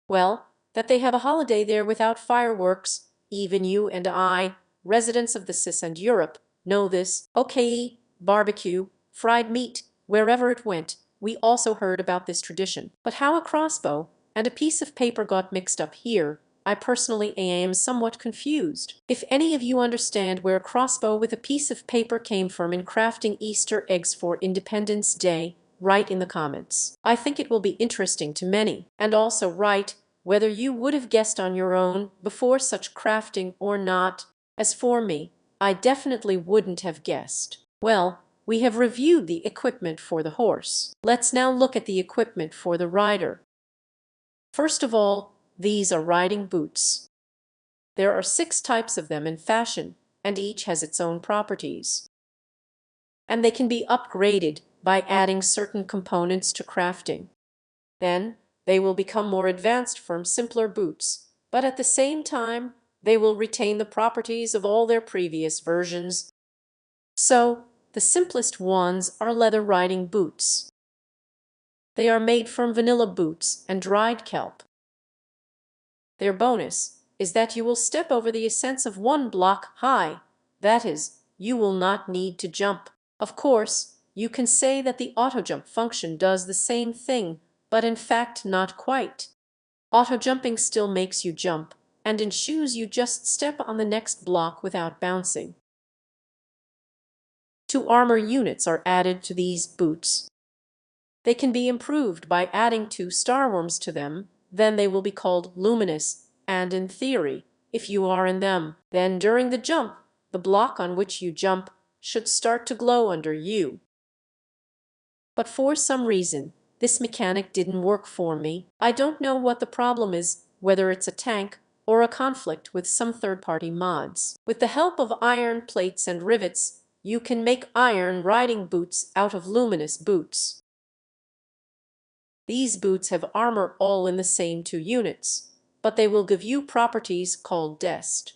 Well, that they have a holiday there without fireworks, even you and I, residents of the CIS and Europe, know this. Okay, barbecue, fried meat, wherever it went, we also heard about this tradition. But how a crossbow and a piece of paper got mixed up here, I personally am somewhat confused. If any of you understand where a crossbow with a piece of paper came from in crafting Easter eggs for Independence Day, write in the comments. I think it will be interesting to many. And also write whether you would have guessed on your own before such crafting or not. As for me, I definitely wouldn't have guessed. Well, we have reviewed the equipment for the horse. Let's now look at the equipment for the rider. First of all, these are riding boots. There are 6 types of them in fashion, and each has its own properties. And they can be upgraded by adding certain components to crafting. Then they will become more advanced from simpler boots, but at the same time, they will retain the properties of all their previous versions. So, the simplest ones are leather riding boots. They are made from vanilla boots and dried kelp. Their bonus is that you will step over the ascents of 1 block high. That is, you will not need to jump. Of course, you can say that the auto-jump function does the same thing, but in fact not quite. Auto-jumping still makes you jump, and in shoes you just step on the next block without bouncing. 2 armor units are added to these boots. They can be improved by adding 2 starworms to them, then they will be called luminous, and in theory, if you are in them, then during the jump, the block on which you jump should start to glow under you. But for some reason, this mechanic didn't work for me. I don't know what the problem is, whether it's a tank or a conflict with some third-party mods. With the help of iron plates and rivets, you can make iron riding boots out of luminous boots. These boots have armor all in the same 2 units, but they will give you properties called dest.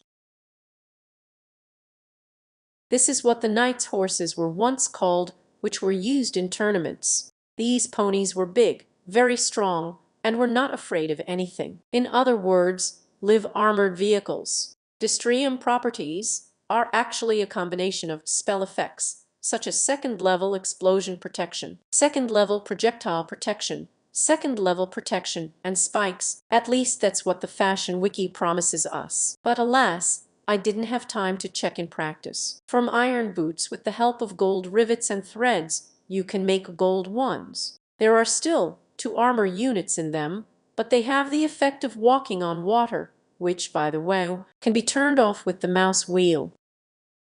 This is what the knight's horses were once called, which were used in tournaments. These ponies were big, very strong, and were not afraid of anything. In other words, live armored vehicles. Destrium properties are actually a combination of spell effects, such as 2nd level explosion protection, 2nd level projectile protection, 2nd level protection, and spikes. At least that's what the fashion wiki promises us. But alas, I didn't have time to check in practice. From iron boots with the help of gold rivets and threads, you can make gold ones. There are still 2 armor units in them, but they have the effect of walking on water, which, by the way, can be turned off with the mouse wheel.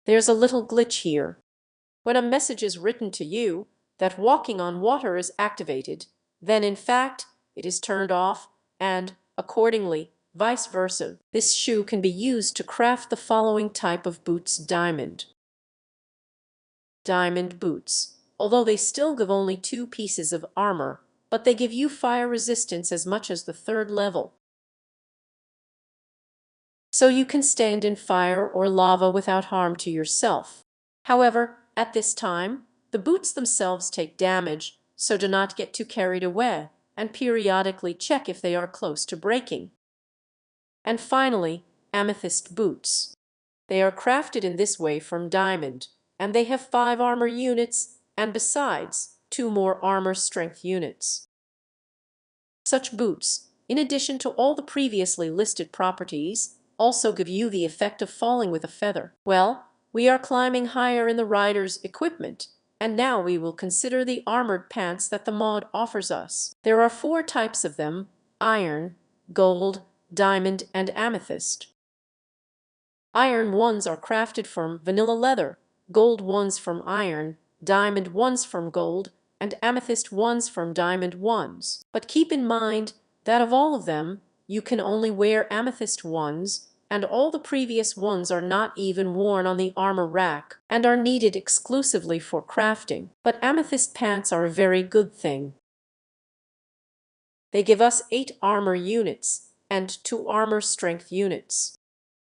There's a little glitch here. When a message is written to you that walking on water is activated, then in fact it is turned off, and, accordingly, vice versa. This shoe can be used to craft the following type of boots: diamond. Diamond boots. Although they still give only 2 pieces of armor, but they give you fire resistance as much as the 3rd level. So you can stand in fire or lava without harm to yourself. However, at this time, the boots themselves take damage, so do not get too carried away, and periodically check if they are close to breaking. And finally, amethyst boots. They are crafted in this way from diamond, and they have 5 armor units, and besides, 2 more armor strength units. Such boots, in addition to all the previously listed properties, also give you the effect of falling with a feather. Well, we are climbing higher in the rider's equipment, and now we will consider the armored pants that the mod offers us. There are 4 types of them: iron, gold, diamond, and amethyst. Iron ones are crafted from vanilla leather, gold ones from iron, diamond ones from gold, and amethyst ones from diamond ones. But keep in mind that of all of them, you can only wear amethyst ones, and all the previous ones are not even worn on the armor rack and are needed exclusively for crafting. But amethyst pants are a very good thing. They give us 8 armor units and 2 armor strength units.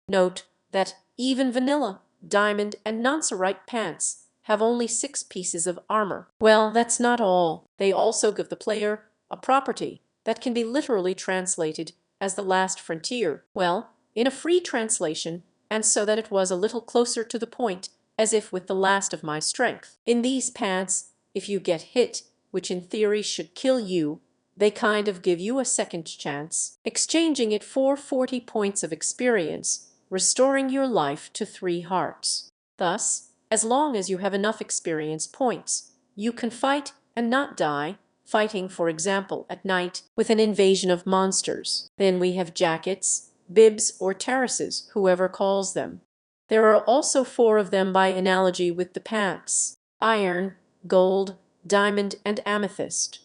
Note that even vanilla, diamond, and noncerite pants have only 6 pieces of armor. Well, that's not all. They also give the player a property that can be literally translated as the last frontier. Well, in a free translation, and so that it was a little closer to the point, as if with the last of my strength. In these pants, if you get hit, which in theory should kill you, they kind of give you a second chance, exchanging it for 40 points of experience, restoring your life to 3 hearts. Thus, as long as you have enough experience points, you can fight and not die, fighting, for example, at night with an invasion of monsters. Then we have jackets, bibs, or terraces, whoever calls them. There are also 4 of them by analogy with the pants: iron, gold, diamond, and amethyst.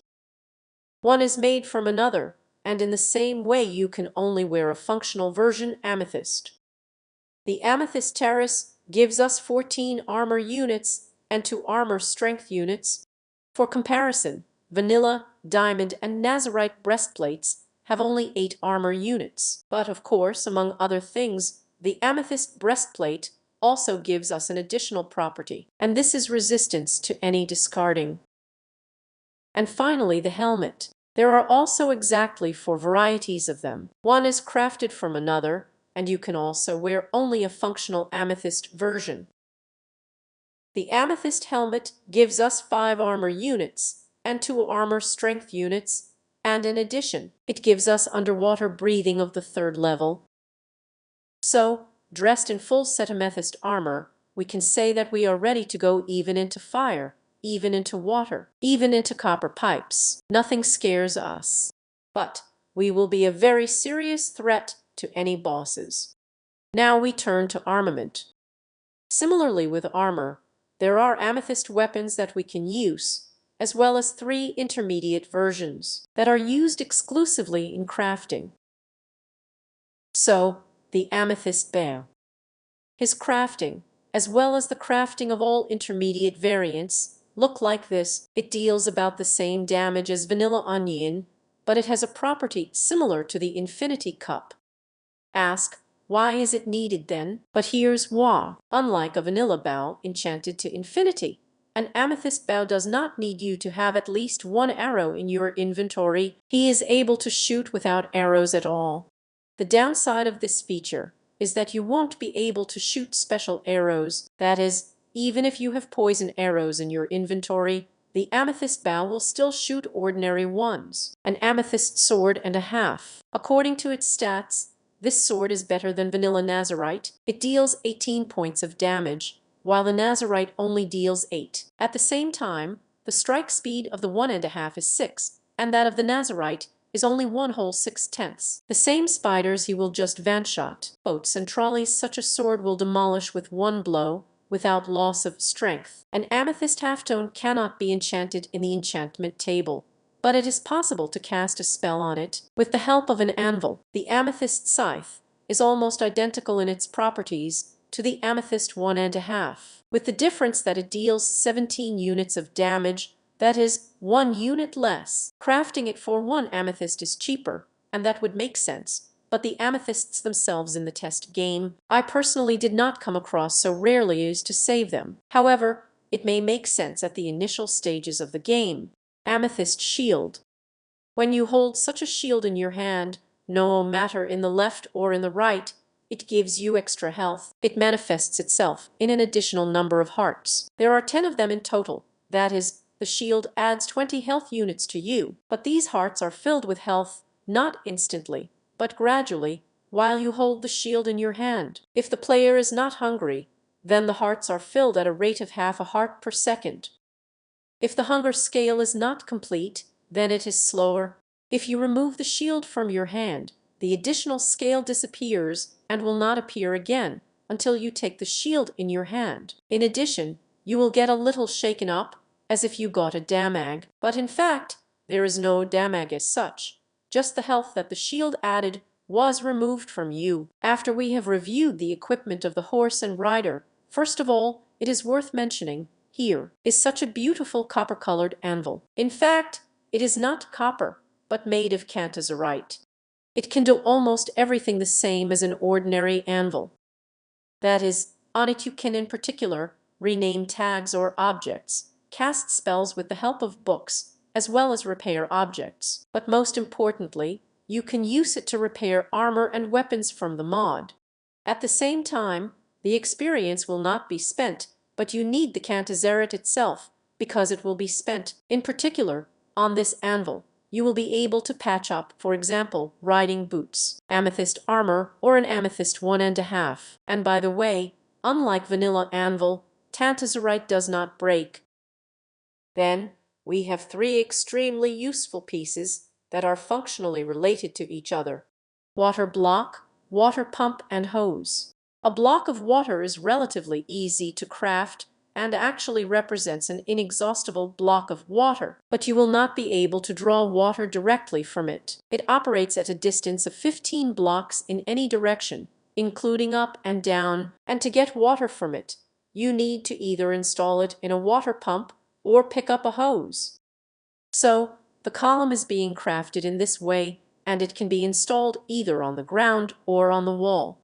One is made from another, and in the same way you can only wear a functional version amethyst. The amethyst terrace gives us 14 armor units and 2 armor strength units. For comparison, vanilla, diamond, and nazarite breastplates have only 8 armor units. But of course, among other things, the amethyst breastplate also gives us an additional property, and this is resistance to any discarding. And finally, the helmet. There are also exactly 4 varieties of them. One is crafted from another, and you can also wear only a functional amethyst version. The amethyst helmet gives us 5 armor units and 2 armor strength units, and in addition, it gives us underwater breathing of the 3rd level. So, dressed in full set amethyst armor, we can say that we are ready to go even into fire, even into water, even into copper pipes. Nothing scares us. But we will be a very serious threat to any bosses. Now we turn to armament. Similarly with armor, there are amethyst weapons that we can use, as well as 3 intermediate versions that are used exclusively in crafting. So, the amethyst bear. His crafting, as well as the crafting of all intermediate variants, look like this. It deals about the same damage as vanilla onion, but it has a property similar to the infinity cup. Ask, why is it needed then? But here's why. Unlike a vanilla bow enchanted to infinity, an amethyst bow does not need you to have at least 1 arrow in your inventory. He is able to shoot without arrows at all. The downside of this feature is that you won't be able to shoot special arrows. That is, even if you have poison arrows in your inventory, the amethyst bow will still shoot ordinary ones. An amethyst sword and a half. According to its stats, this sword is better than vanilla nazarite. It deals 18 points of damage, while the nazarite only deals 8. At the same time, the strike speed of the 1.5 is 6, and that of the nazarite is only 1 whole 6/10. The same spiders he will just one-shot. Boats and trolleys such a sword will demolish with 1 blow, without loss of strength. An amethyst halftone cannot be enchanted in the enchantment table, but it is possible to cast a spell on it with the help of an anvil. The amethyst scythe is almost identical in its properties to the amethyst 1.5, with the difference that it deals 17 units of damage, that is, 1 unit less. Crafting it for 1 amethyst is cheaper, and that would make sense, but the amethysts themselves in the test game, I personally did not come across so rarely as to save them. However, it may make sense at the initial stages of the game. Amethyst shield. When you hold such a shield in your hand, no matter in the left or in the right, it gives you extra health. It manifests itself in an additional number of hearts. There are 10 of them in total. That is, the shield adds 20 health units to you, but these hearts are filled with health, not instantly, but gradually, while you hold the shield in your hand. If the player is not hungry, then the hearts are filled at a rate of half a heart per second. If the hunger scale is not complete, then it is slower. If you remove the shield from your hand, the additional scale disappears and will not appear again until you take the shield in your hand. In addition, you will get a little shaken up, as if you got a damage, but in fact, there is no damage as such, just the health that the shield added was removed from you. After we have reviewed the equipment of the horse and rider, first of all, it is worth mentioning, here is such a beautiful copper-colored anvil. In fact, it is not copper, but made of cantazurite. It can do almost everything the same as an ordinary anvil. That is, on it you can in particular rename tags or objects, cast spells with the help of books, as well as repair objects. But most importantly, you can use it to repair armor and weapons from the mod. At the same time, the experience will not be spent, but you need the cantazurite itself, because it will be spent, in particular, on this anvil. You will be able to patch up, for example, riding boots, amethyst armor, or an amethyst 1.5. And by the way, unlike vanilla anvil, cantazurite does not break. Then we have three extremely useful pieces that are functionally related to each other: water block, water pump, and hose. A block of water is relatively easy to craft and actually represents an inexhaustible block of water, but you will not be able to draw water directly from it. It operates at a distance of 15 blocks in any direction, including up and down, and to get water from it, you need to either install it in a water pump or pick up a hose. So, the column is being crafted in this way, and it can be installed either on the ground or on the wall.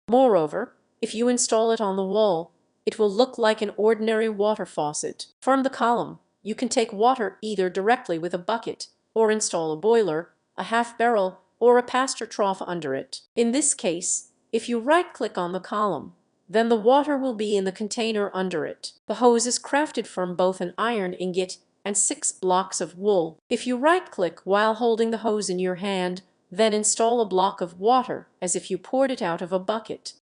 Moreover, if you install it on the wall, it will look like an ordinary water faucet. From the column, you can take water either directly with a bucket, or install a boiler, a half barrel, or a pasture trough under it. In this case, if you right-click on the column, then the water will be in the container under it. The hose is crafted from both an iron ingot and 6 blocks of wool. If you right-click while holding the hose in your hand, then install a block of water as if you poured it out of a bucket.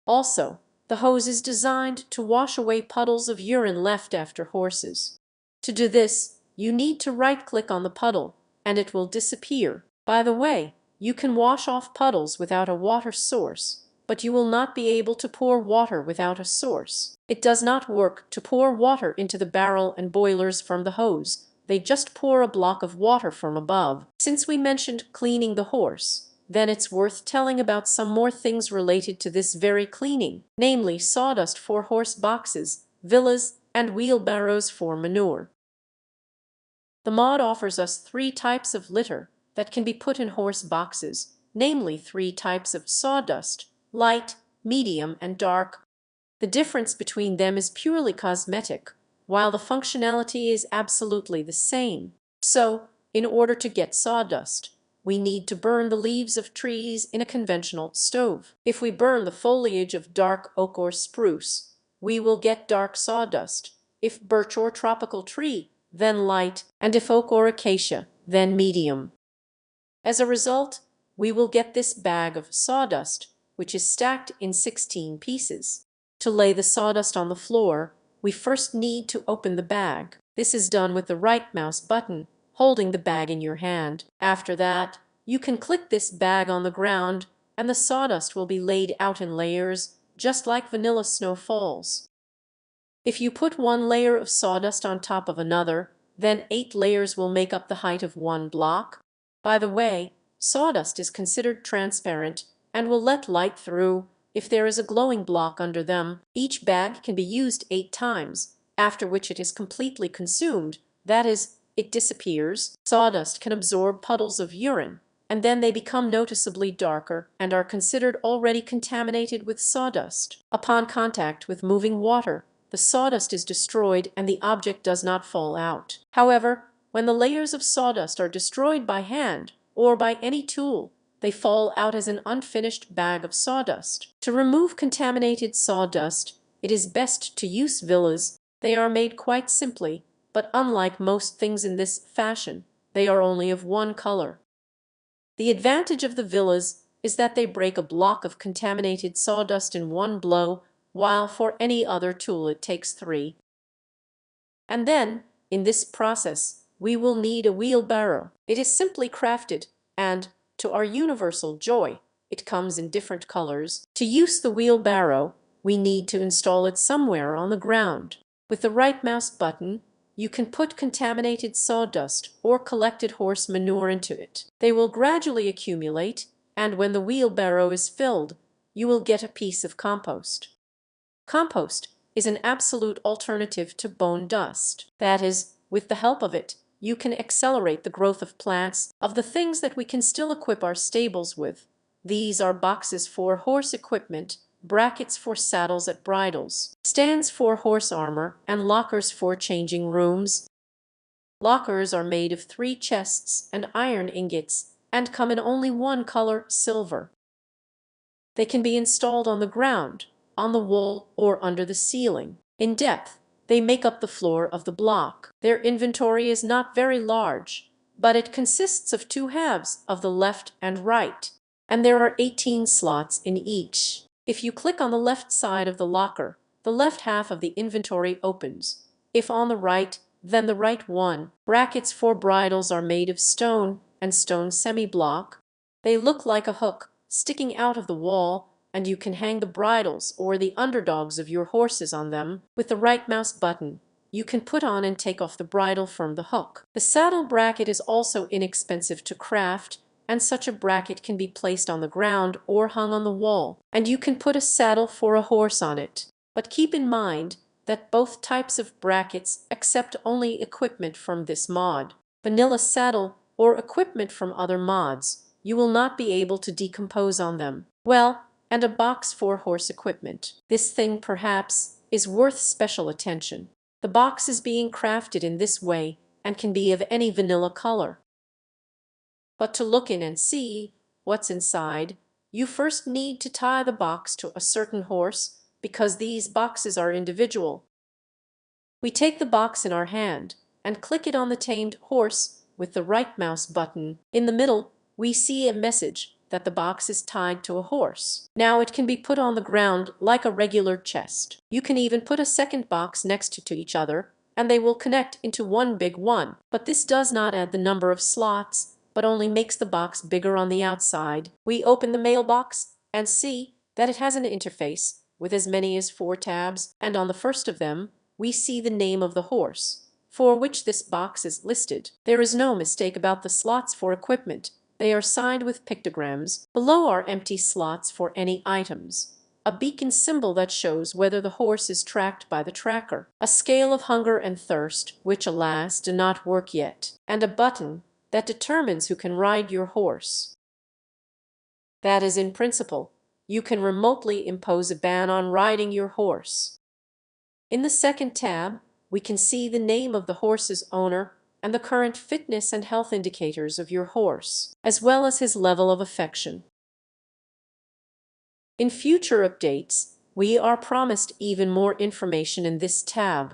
Also, the hose is designed to wash away puddles of urine left after horses. To do this, you need to right-click on the puddle, and it will disappear. By the way, you can wash off puddles without a water source, but you will not be able to pour water without a source. It does not work to pour water into the barrel and boilers from the hose. They just pour a block of water from above. Since we mentioned cleaning the horse, then it's worth telling about some more things related to this very cleaning, namely sawdust for horse boxes, villas, and wheelbarrows for manure. The mod offers us 3 types of litter that can be put in horse boxes, namely 3 types of sawdust: light, medium, and dark. The difference between them is purely cosmetic, while the functionality is absolutely the same. So, in order to get sawdust, we need to burn the leaves of trees in a conventional stove. If we burn the foliage of dark oak or spruce, we will get dark sawdust. If birch or tropical tree, then light, and if oak or acacia, then medium. As a result, we will get this bag of sawdust, which is stacked in 16 pieces. To lay the sawdust on the floor, we first need to open the bag. This is done with the right mouse button, holding the bag in your hand. After that, you can click this bag on the ground, and the sawdust will be laid out in layers, just like vanilla snow falls. If you put one layer of sawdust on top of another, then 8 layers will make up the height of one block. By the way, sawdust is considered transparent and will let light through if there is a glowing block under them. Each bag can be used 8 times, after which it is completely consumed, that is, it disappears. Sawdust can absorb puddles of urine, and then they become noticeably darker and are considered already contaminated with sawdust. Upon contact with moving water, the sawdust is destroyed and the object does not fall out. However, when the layers of sawdust are destroyed by hand or by any tool, they fall out as an unfinished bag of sawdust. To remove contaminated sawdust, it is best to use villas. They are made quite simply, but unlike most things in this fashion, they are only of one color. The advantage of the villas is that they break a block of contaminated sawdust in one blow, while for any other tool it takes 3. And then, in this process, we will need a wheelbarrow. It is simply crafted, and, to our universal joy, it comes in different colors. To use the wheelbarrow, we need to install it somewhere on the ground. With the right mouse button, you can put contaminated sawdust or collected horse manure into it. They will gradually accumulate, and when the wheelbarrow is filled, you will get a piece of compost. Compost is an absolute alternative to bone dust. That is, with the help of it, you can accelerate the growth of plants, of the things that we can still equip our stables with. These are boxes for horse equipment, brackets for saddles at bridles, stands for horse armor, and lockers for changing rooms. Lockers are made of 3 chests and iron ingots and come in only one color, silver. They can be installed on the ground, on the wall, or under the ceiling. In depth, they make up the floor of the block. Their inventory is not very large, but it consists of 2 halves of the left and right, and there are 18 slots in each. If you click on the left side of the locker, the left half of the inventory opens. If on the right, then the right one. Brackets for bridles are made of stone and stone semi-block. They look like a hook sticking out of the wall, and you can hang the bridles or the underdogs of your horses on them. With the right mouse button, you can put on and take off the bridle from the hook. The saddle bracket is also inexpensive to craft, and such a bracket can be placed on the ground or hung on the wall, and you can put a saddle for a horse on it. But keep in mind that both types of brackets accept only equipment from this mod. Vanilla saddle or equipment from other mods, you will not be able to decompose on them. Well, and a box for horse equipment. This thing, perhaps, is worth special attention. The box is being crafted in this way and can be of any vanilla color. But to look in and see what's inside, you first need to tie the box to a certain horse, because these boxes are individual. We take the box in our hand and click it on the tamed horse with the right mouse button. In the middle, we see a message that the box is tied to a horse. Now it can be put on the ground like a regular chest. You can even put a second box next to each other, and they will connect into one big one. But this does not add the number of slots, but only makes the box bigger on the outside. We open the mailbox and see that it has an interface with as many as 4 tabs, and on the first of them, we see the name of the horse for which this box is listed. There is no mistake about the slots for equipment. They are signed with pictograms. Below are empty slots for any items, a beacon symbol that shows whether the horse is tracked by the tracker, a scale of hunger and thirst, which alas do not work yet, and a button that determines who can ride your horse. That is, in principle, you can remotely impose a ban on riding your horse. In the second tab, we can see the name of the horse's owner and the current fitness and health indicators of your horse, as well as his level of affection. In future updates, we are promised even more information in this tab.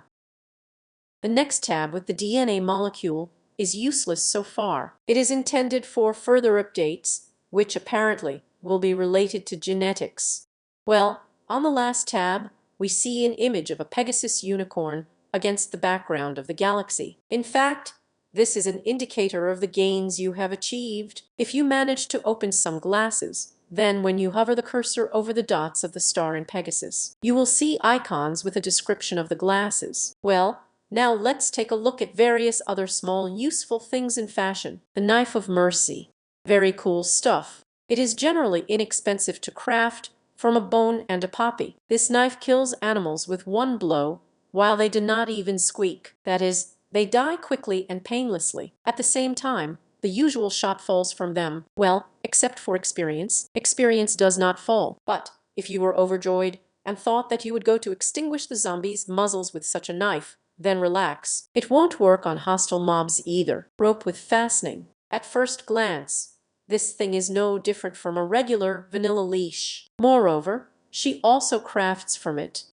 The next tab with the DNA molecule is useless so far. It is intended for further updates, which apparently will be related to genetics. Well, on the last tab, we see an image of a Pegasus unicorn against the background of the galaxy. In fact, this is an indicator of the gains you have achieved. If you manage to open some glasses, then when you hover the cursor over the dots of the star in Pegasus, you will see icons with a description of the glasses. Well, now let's take a look at various other small useful things in fashion. The Knife of Mercy. Very cool stuff. It is generally inexpensive to craft, from a bone and a poppy. This knife kills animals with one blow, while they do not even squeak. That is, they die quickly and painlessly. At the same time, the usual shot falls from them. Well, except for experience. Experience does not fall. But if you were overjoyed and thought that you would go to extinguish the zombies' muzzles with such a knife, then relax. It won't work on hostile mobs either. Rope with fastening. At first glance, this thing is no different from a regular vanilla leash. Moreover, she also crafts from it.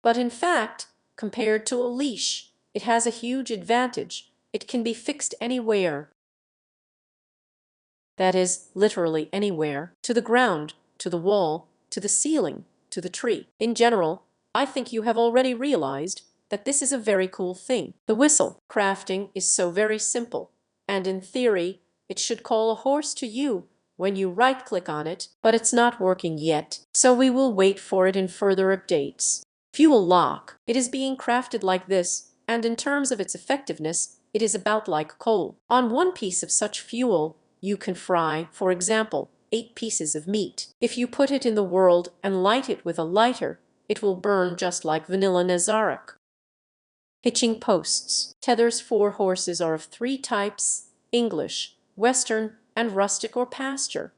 But in fact, compared to a leash, it has a huge advantage. It can be fixed anywhere. That is, literally anywhere. To the ground, to the wall, to the ceiling, to the tree. In general, I think you have already realized that this is a very cool thing. The whistle. Crafting is so very simple, and in theory, it should call a horse to you when you right-click on it, but it's not working yet, so we will wait for it in further updates. Fuel lock. It is being crafted like this, and in terms of its effectiveness, it is about like coal. On one piece of such fuel, you can fry, for example, 8 pieces of meat. If you put it in the world and light it with a lighter, it will burn just like vanilla Nazarick. Hitching posts. Tethers for horses are of 3 types: English, Western, and rustic or pasture.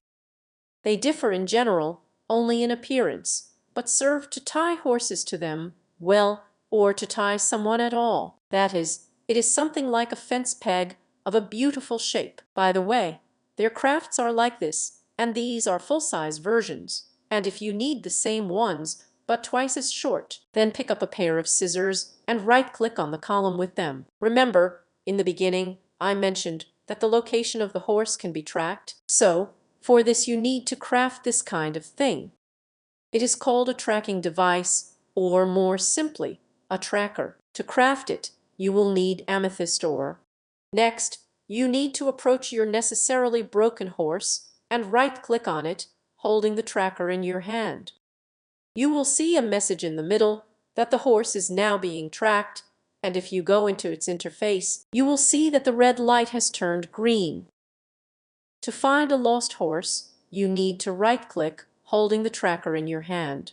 They differ in general only in appearance, but serve to tie horses to them well, or to tie someone at all. That is, it is something like a fence peg of a beautiful shape. By the way, their crafts are like this, and these are full-size versions, and if you need the same ones but twice as short, then pick up a pair of scissors and right-click on the column with them. Remember, in the beginning, I mentioned that the location of the horse can be tracked, so for this you need to craft this kind of thing. It is called a tracking device, or more simply, a tracker. To craft it, you will need amethyst ore. Next, you need to approach your necessarily broken horse and right-click on it, holding the tracker in your hand. You will see a message in the middle that the horse is now being tracked, and if you go into its interface, you will see that the red light has turned green. To find a lost horse, you need to right-click, holding the tracker in your hand.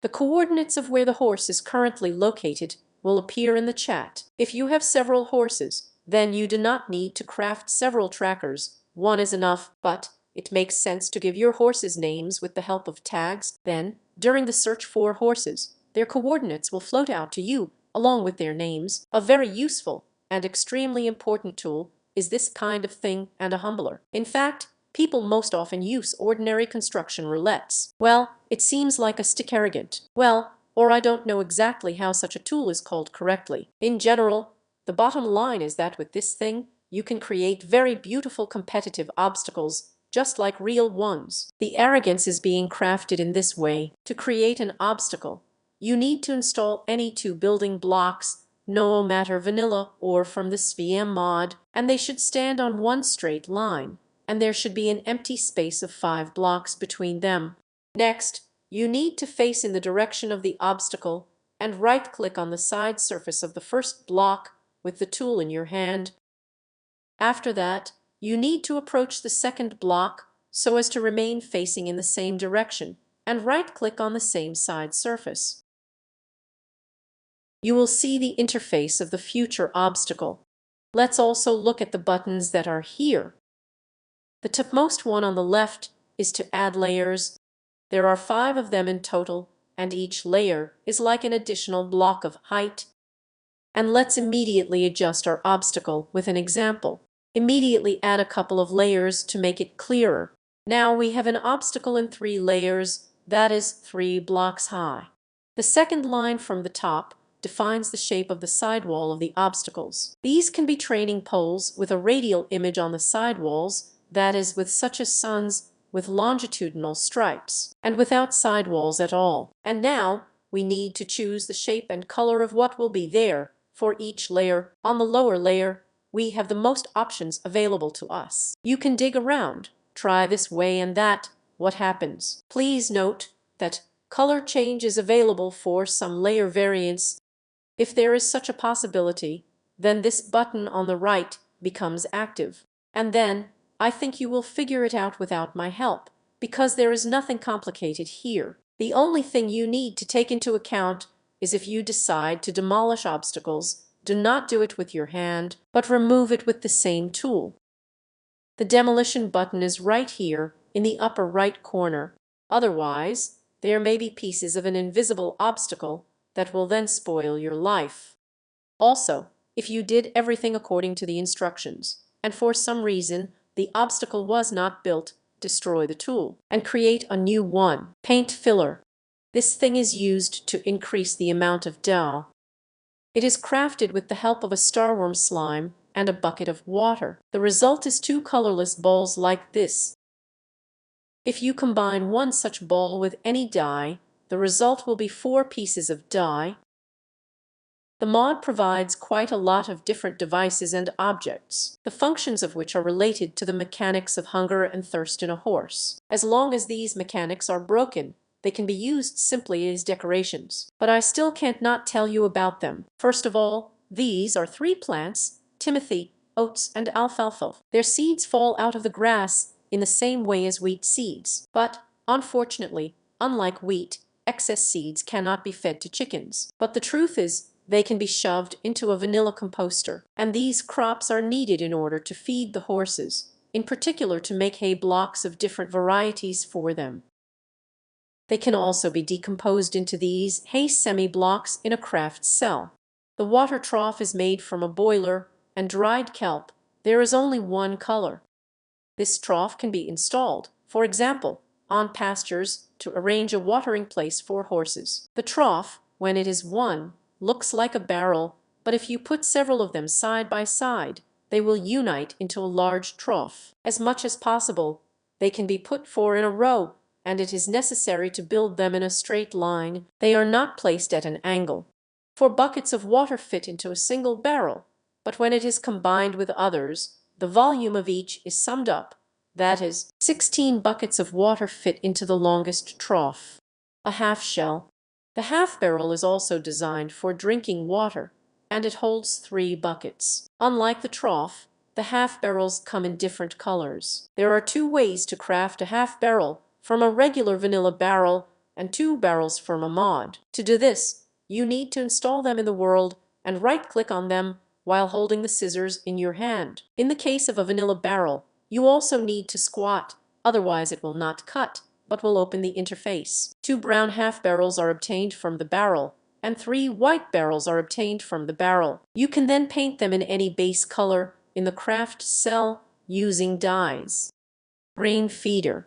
The coordinates of where the horse is currently located will appear in the chat. If you have several horses, then you do not need to craft several trackers. One is enough, but it makes sense to give your horses names with the help of tags. Then, during the search for horses, their coordinates will float out to you along with their names. A very useful and extremely important tool is this kind of thing and a humbler. In fact, people most often use ordinary construction roulettes. Well, it seems like a stick arrogant. Well, or I don't know exactly how such a tool is called correctly. In general, the bottom line is that with this thing, you can create very beautiful competitive obstacles, just like real ones. The arrogance is being crafted in this way. To create an obstacle, you need to install any 2 building blocks, no matter vanilla or from the SWEM mod, and they should stand on one straight line, and there should be an empty space of 5 blocks between them. Next, you need to face in the direction of the obstacle and right-click on the side surface of the first block with the tool in your hand. After that, you need to approach the second block so as to remain facing in the same direction and right-click on the same side surface. You will see the interface of the future obstacle. Let's also look at the buttons that are here. The topmost one on the left is to add layers. There are 5 of them in total, and each layer is like an additional block of height. And let's immediately adjust our obstacle with an example. Immediately add a couple of layers to make it clearer. Now we have an obstacle in 3 layers, that is 3 blocks high. The second line from the top defines the shape of the sidewall of the obstacles. These can be training poles with a radial image on the sidewalls, that is, with such as suns with longitudinal stripes, and without sidewalls at all. And now we need to choose the shape and color of what will be there for each layer. On the lower layer, we have the most options available to us. You can dig around, try this way and that. What happens? Please note that color change is available for some layer variants. If there is such a possibility, then this button on the right becomes active. And then I think you will figure it out without my help, because there is nothing complicated here. The only thing you need to take into account is if you decide to demolish obstacles, do not do it with your hand, but remove it with the same tool. The demolition button is right here in the upper right corner. Otherwise, there may be pieces of an invisible obstacle that will then spoil your life. Also, if you did everything according to the instructions, and for some reason the obstacle was not built, destroy the tool and create a new one. Paint filler. This thing is used to increase the amount of dough. It is crafted with the help of a starworm slime and a bucket of water. The result is 2 colorless balls like this. If you combine one such ball with any dye, the result will be 4 pieces of dye. The mod provides quite a lot of different devices and objects, the functions of which are related to the mechanics of hunger and thirst in a horse. As long as these mechanics are broken, they can be used simply as decorations. But I still can't not tell you about them. First of all, these are 3 plants: timothy, oats, and alfalfa. Their seeds fall out of the grass in the same way as wheat seeds. But, unfortunately, unlike wheat, excess seeds cannot be fed to chickens. But the truth is, they can be shoved into a vanilla composter, and these crops are needed in order to feed the horses, in particular to make hay blocks of different varieties for them. They can also be decomposed into these hay semi-blocks in a craft cell. The water trough is made from a boiler and dried kelp. There is only one color. This trough can be installed, for example, on pastures to arrange a watering place for horses. The trough, when it is one, looks like a barrel, but if you put several of them side by side, they will unite into a large trough. As much as possible, they can be put four in a row, and it is necessary to build them in a straight line. They are not placed at an angle. 4 buckets of water fit into a single barrel, but when it is combined with others, the volume of each is summed up. That is, 16 buckets of water fit into the longest trough. A half shell. The half barrel is also designed for drinking water, and it holds 3 buckets. Unlike the trough, the half barrels come in different colors. There are 2 ways to craft a half barrel from a regular vanilla barrel and 2 barrels from a mod. To do this, you need to install them in the world and right-click on them while holding the scissors in your hand. In the case of a vanilla barrel, you also need to squat, otherwise it will not cut, but will open the interface. 2 brown half barrels are obtained from the barrel, and 3 white barrels are obtained from the barrel. You can then paint them in any base color in the craft cell using dyes. Grain feeder.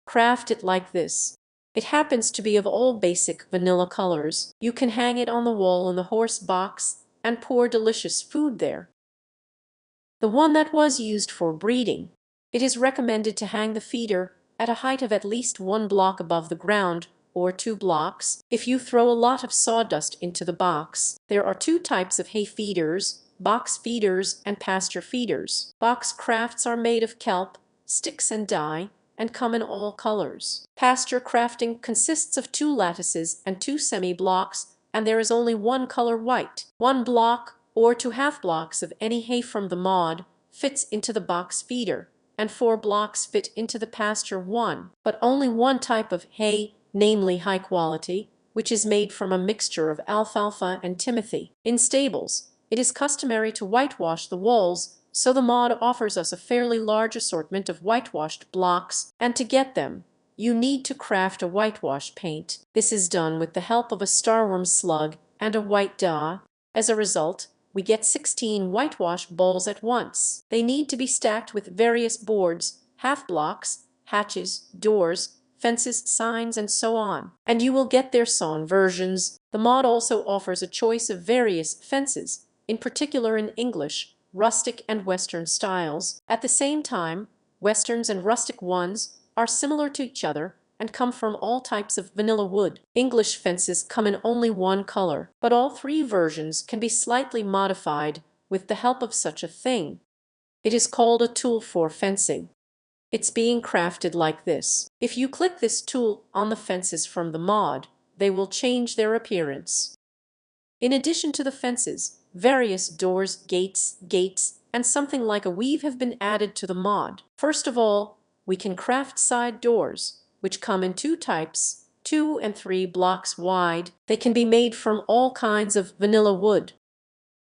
Craft it like this. It happens to be of all basic vanilla colors. You can hang it on the wall in the horse box and pour delicious food there. The one that was used for breeding. It is recommended to hang the feeder at a height of at least 1 block above the ground, or 2 blocks, if you throw a lot of sawdust into the box. There are 2 types of hay feeders, box feeders and pasture feeders. Box crafts are made of kelp, sticks and dye, and come in all colors. Pasture crafting consists of 2 lattices and 2 semi-blocks, and there is only 1 color white. 1 block or 2 half blocks of any hay from the mod fits into the box feeder, and 4 blocks fit into the pasture one. But only one type of hay, namely high quality, which is made from a mixture of alfalfa and timothy. In stables, it is customary to whitewash the walls, so the mod offers us a fairly large assortment of whitewashed blocks, and to get them, you need to craft a whitewash paint. This is done with the help of a starworm slug and a white dye. As a result, we get 16 whitewash balls at once. They need to be stacked with various boards, half blocks, hatches, doors, fences, signs, and so on. And you will get their sawn versions. The mod also offers a choice of various fences, in particular in English, rustic and Western styles. At the same time, Westerns and rustic ones are similar to each other and come from all types of vanilla wood. English fences come in only 1 color, but all 3 versions can be slightly modified with the help of such a thing. It is called a tool for fencing. It's being crafted like this. If you click this tool on the fences from the mod, they will change their appearance. In addition to the fences, various doors, gates, and something like a weave have been added to the mod. First of all, we can craft side doors, which come in 2 types, 2 and 3 blocks wide. They can be made from all kinds of vanilla wood.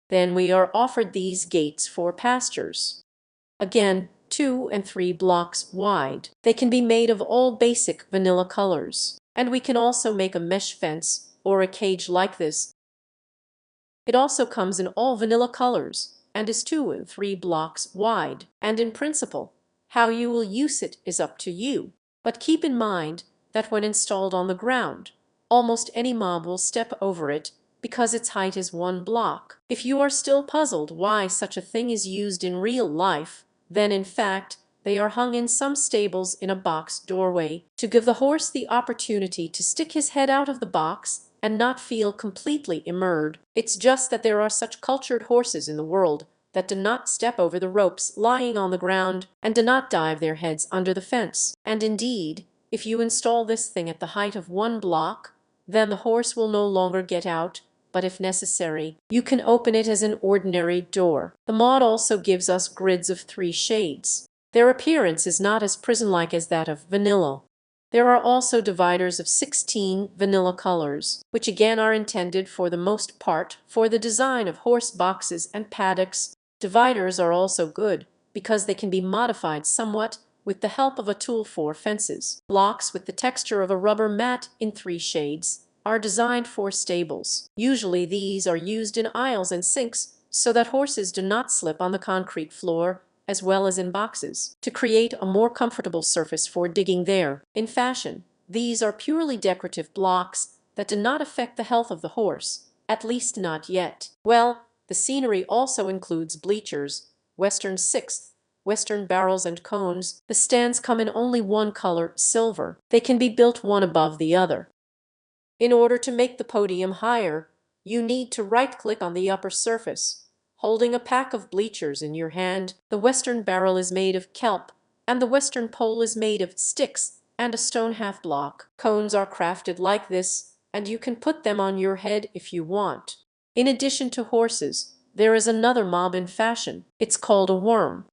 Then we are offered these gates for pastures. Again, 2 and 3 blocks wide. They can be made of all basic vanilla colors. And we can also make a mesh fence or a cage like this. It also comes in all vanilla colors and is 2 and 3 blocks wide. And in principle, how you will use it is up to you. But keep in mind that when installed on the ground, almost any mob will step over it because its height is 1 block. If you are still puzzled why such a thing is used in real life, then in fact they are hung in some stables in a box doorway to give the horse the opportunity to stick his head out of the box and not feel completely immersed. It's just that there are such cultured horses in the world that do not step over the ropes lying on the ground and do not dive their heads under the fence. And indeed, if you install this thing at the height of 1 block, then the horse will no longer get out, but if necessary, you can open it as an ordinary door. The mod also gives us grids of 3 shades. Their appearance is not as prison-like as that of vanilla. There are also dividers of 16 vanilla colors, which again are intended for the most part for the design of horse boxes and paddocks. Dividers are also good because they can be modified somewhat with the help of a tool for fences. Blocks with the texture of a rubber mat in 3 shades are designed for stables. Usually these are used in aisles and sinks so that horses do not slip on the concrete floor, as well as in boxes, to create a more comfortable surface for digging there. In fashion, these are purely decorative blocks that do not affect the health of the horse, at least not yet. Well, the scenery also includes bleachers, Western sixth, Western barrels and cones. The stands come in only one color, silver. They can be built one above the other. In order to make the podium higher, you need to right-click on the upper surface, holding a pack of bleachers in your hand. The Western barrel is made of kelp, and the Western pole is made of sticks and a stone half-block. Cones are crafted like this, and you can put them on your head if you want. In addition to horses, there is another mob in fashion. It's called a worm.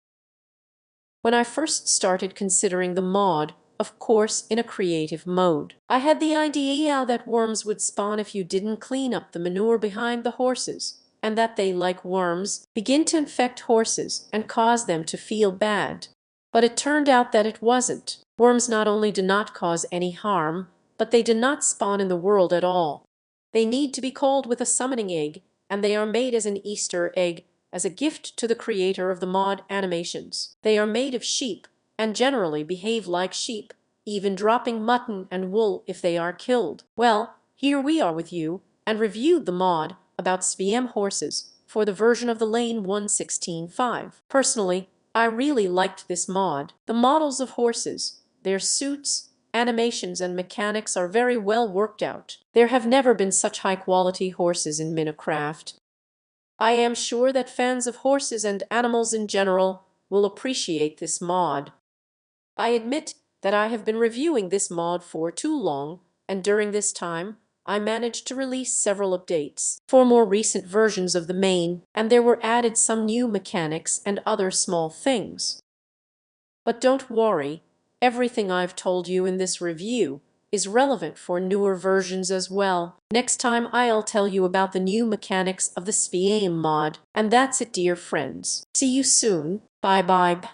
When I first started considering the mod, of course in a creative mode, I had the idea that worms would spawn if you didn't clean up the manure behind the horses, and that they, like worms, begin to infect horses and cause them to feel bad. But it turned out that it wasn't. Worms not only do not cause any harm, but they do not spawn in the world at all. They need to be called with a summoning egg, and they are made as an Easter egg, as a gift to the creator of the mod animations. They are made of sheep, and generally behave like sheep, even dropping mutton and wool if they are killed. Well, here we are with you, and reviewed the mod about SWEM horses for the version of the Lane 1.16.5. Personally, I really liked this mod. The models of horses, their suits, animations and mechanics are very well worked out. There have never been such high-quality horses in Minecraft. I am sure that fans of horses and animals in general will appreciate this mod. I admit that I have been reviewing this mod for too long, and during this time, I managed to release several updates for more recent versions of the main, and there were added some new mechanics and other small things. But don't worry, everything I've told you in this review is relevant for newer versions as well. Next time I'll tell you about the new mechanics of the SWEM mod. And that's it, dear friends. See you soon. Bye bye.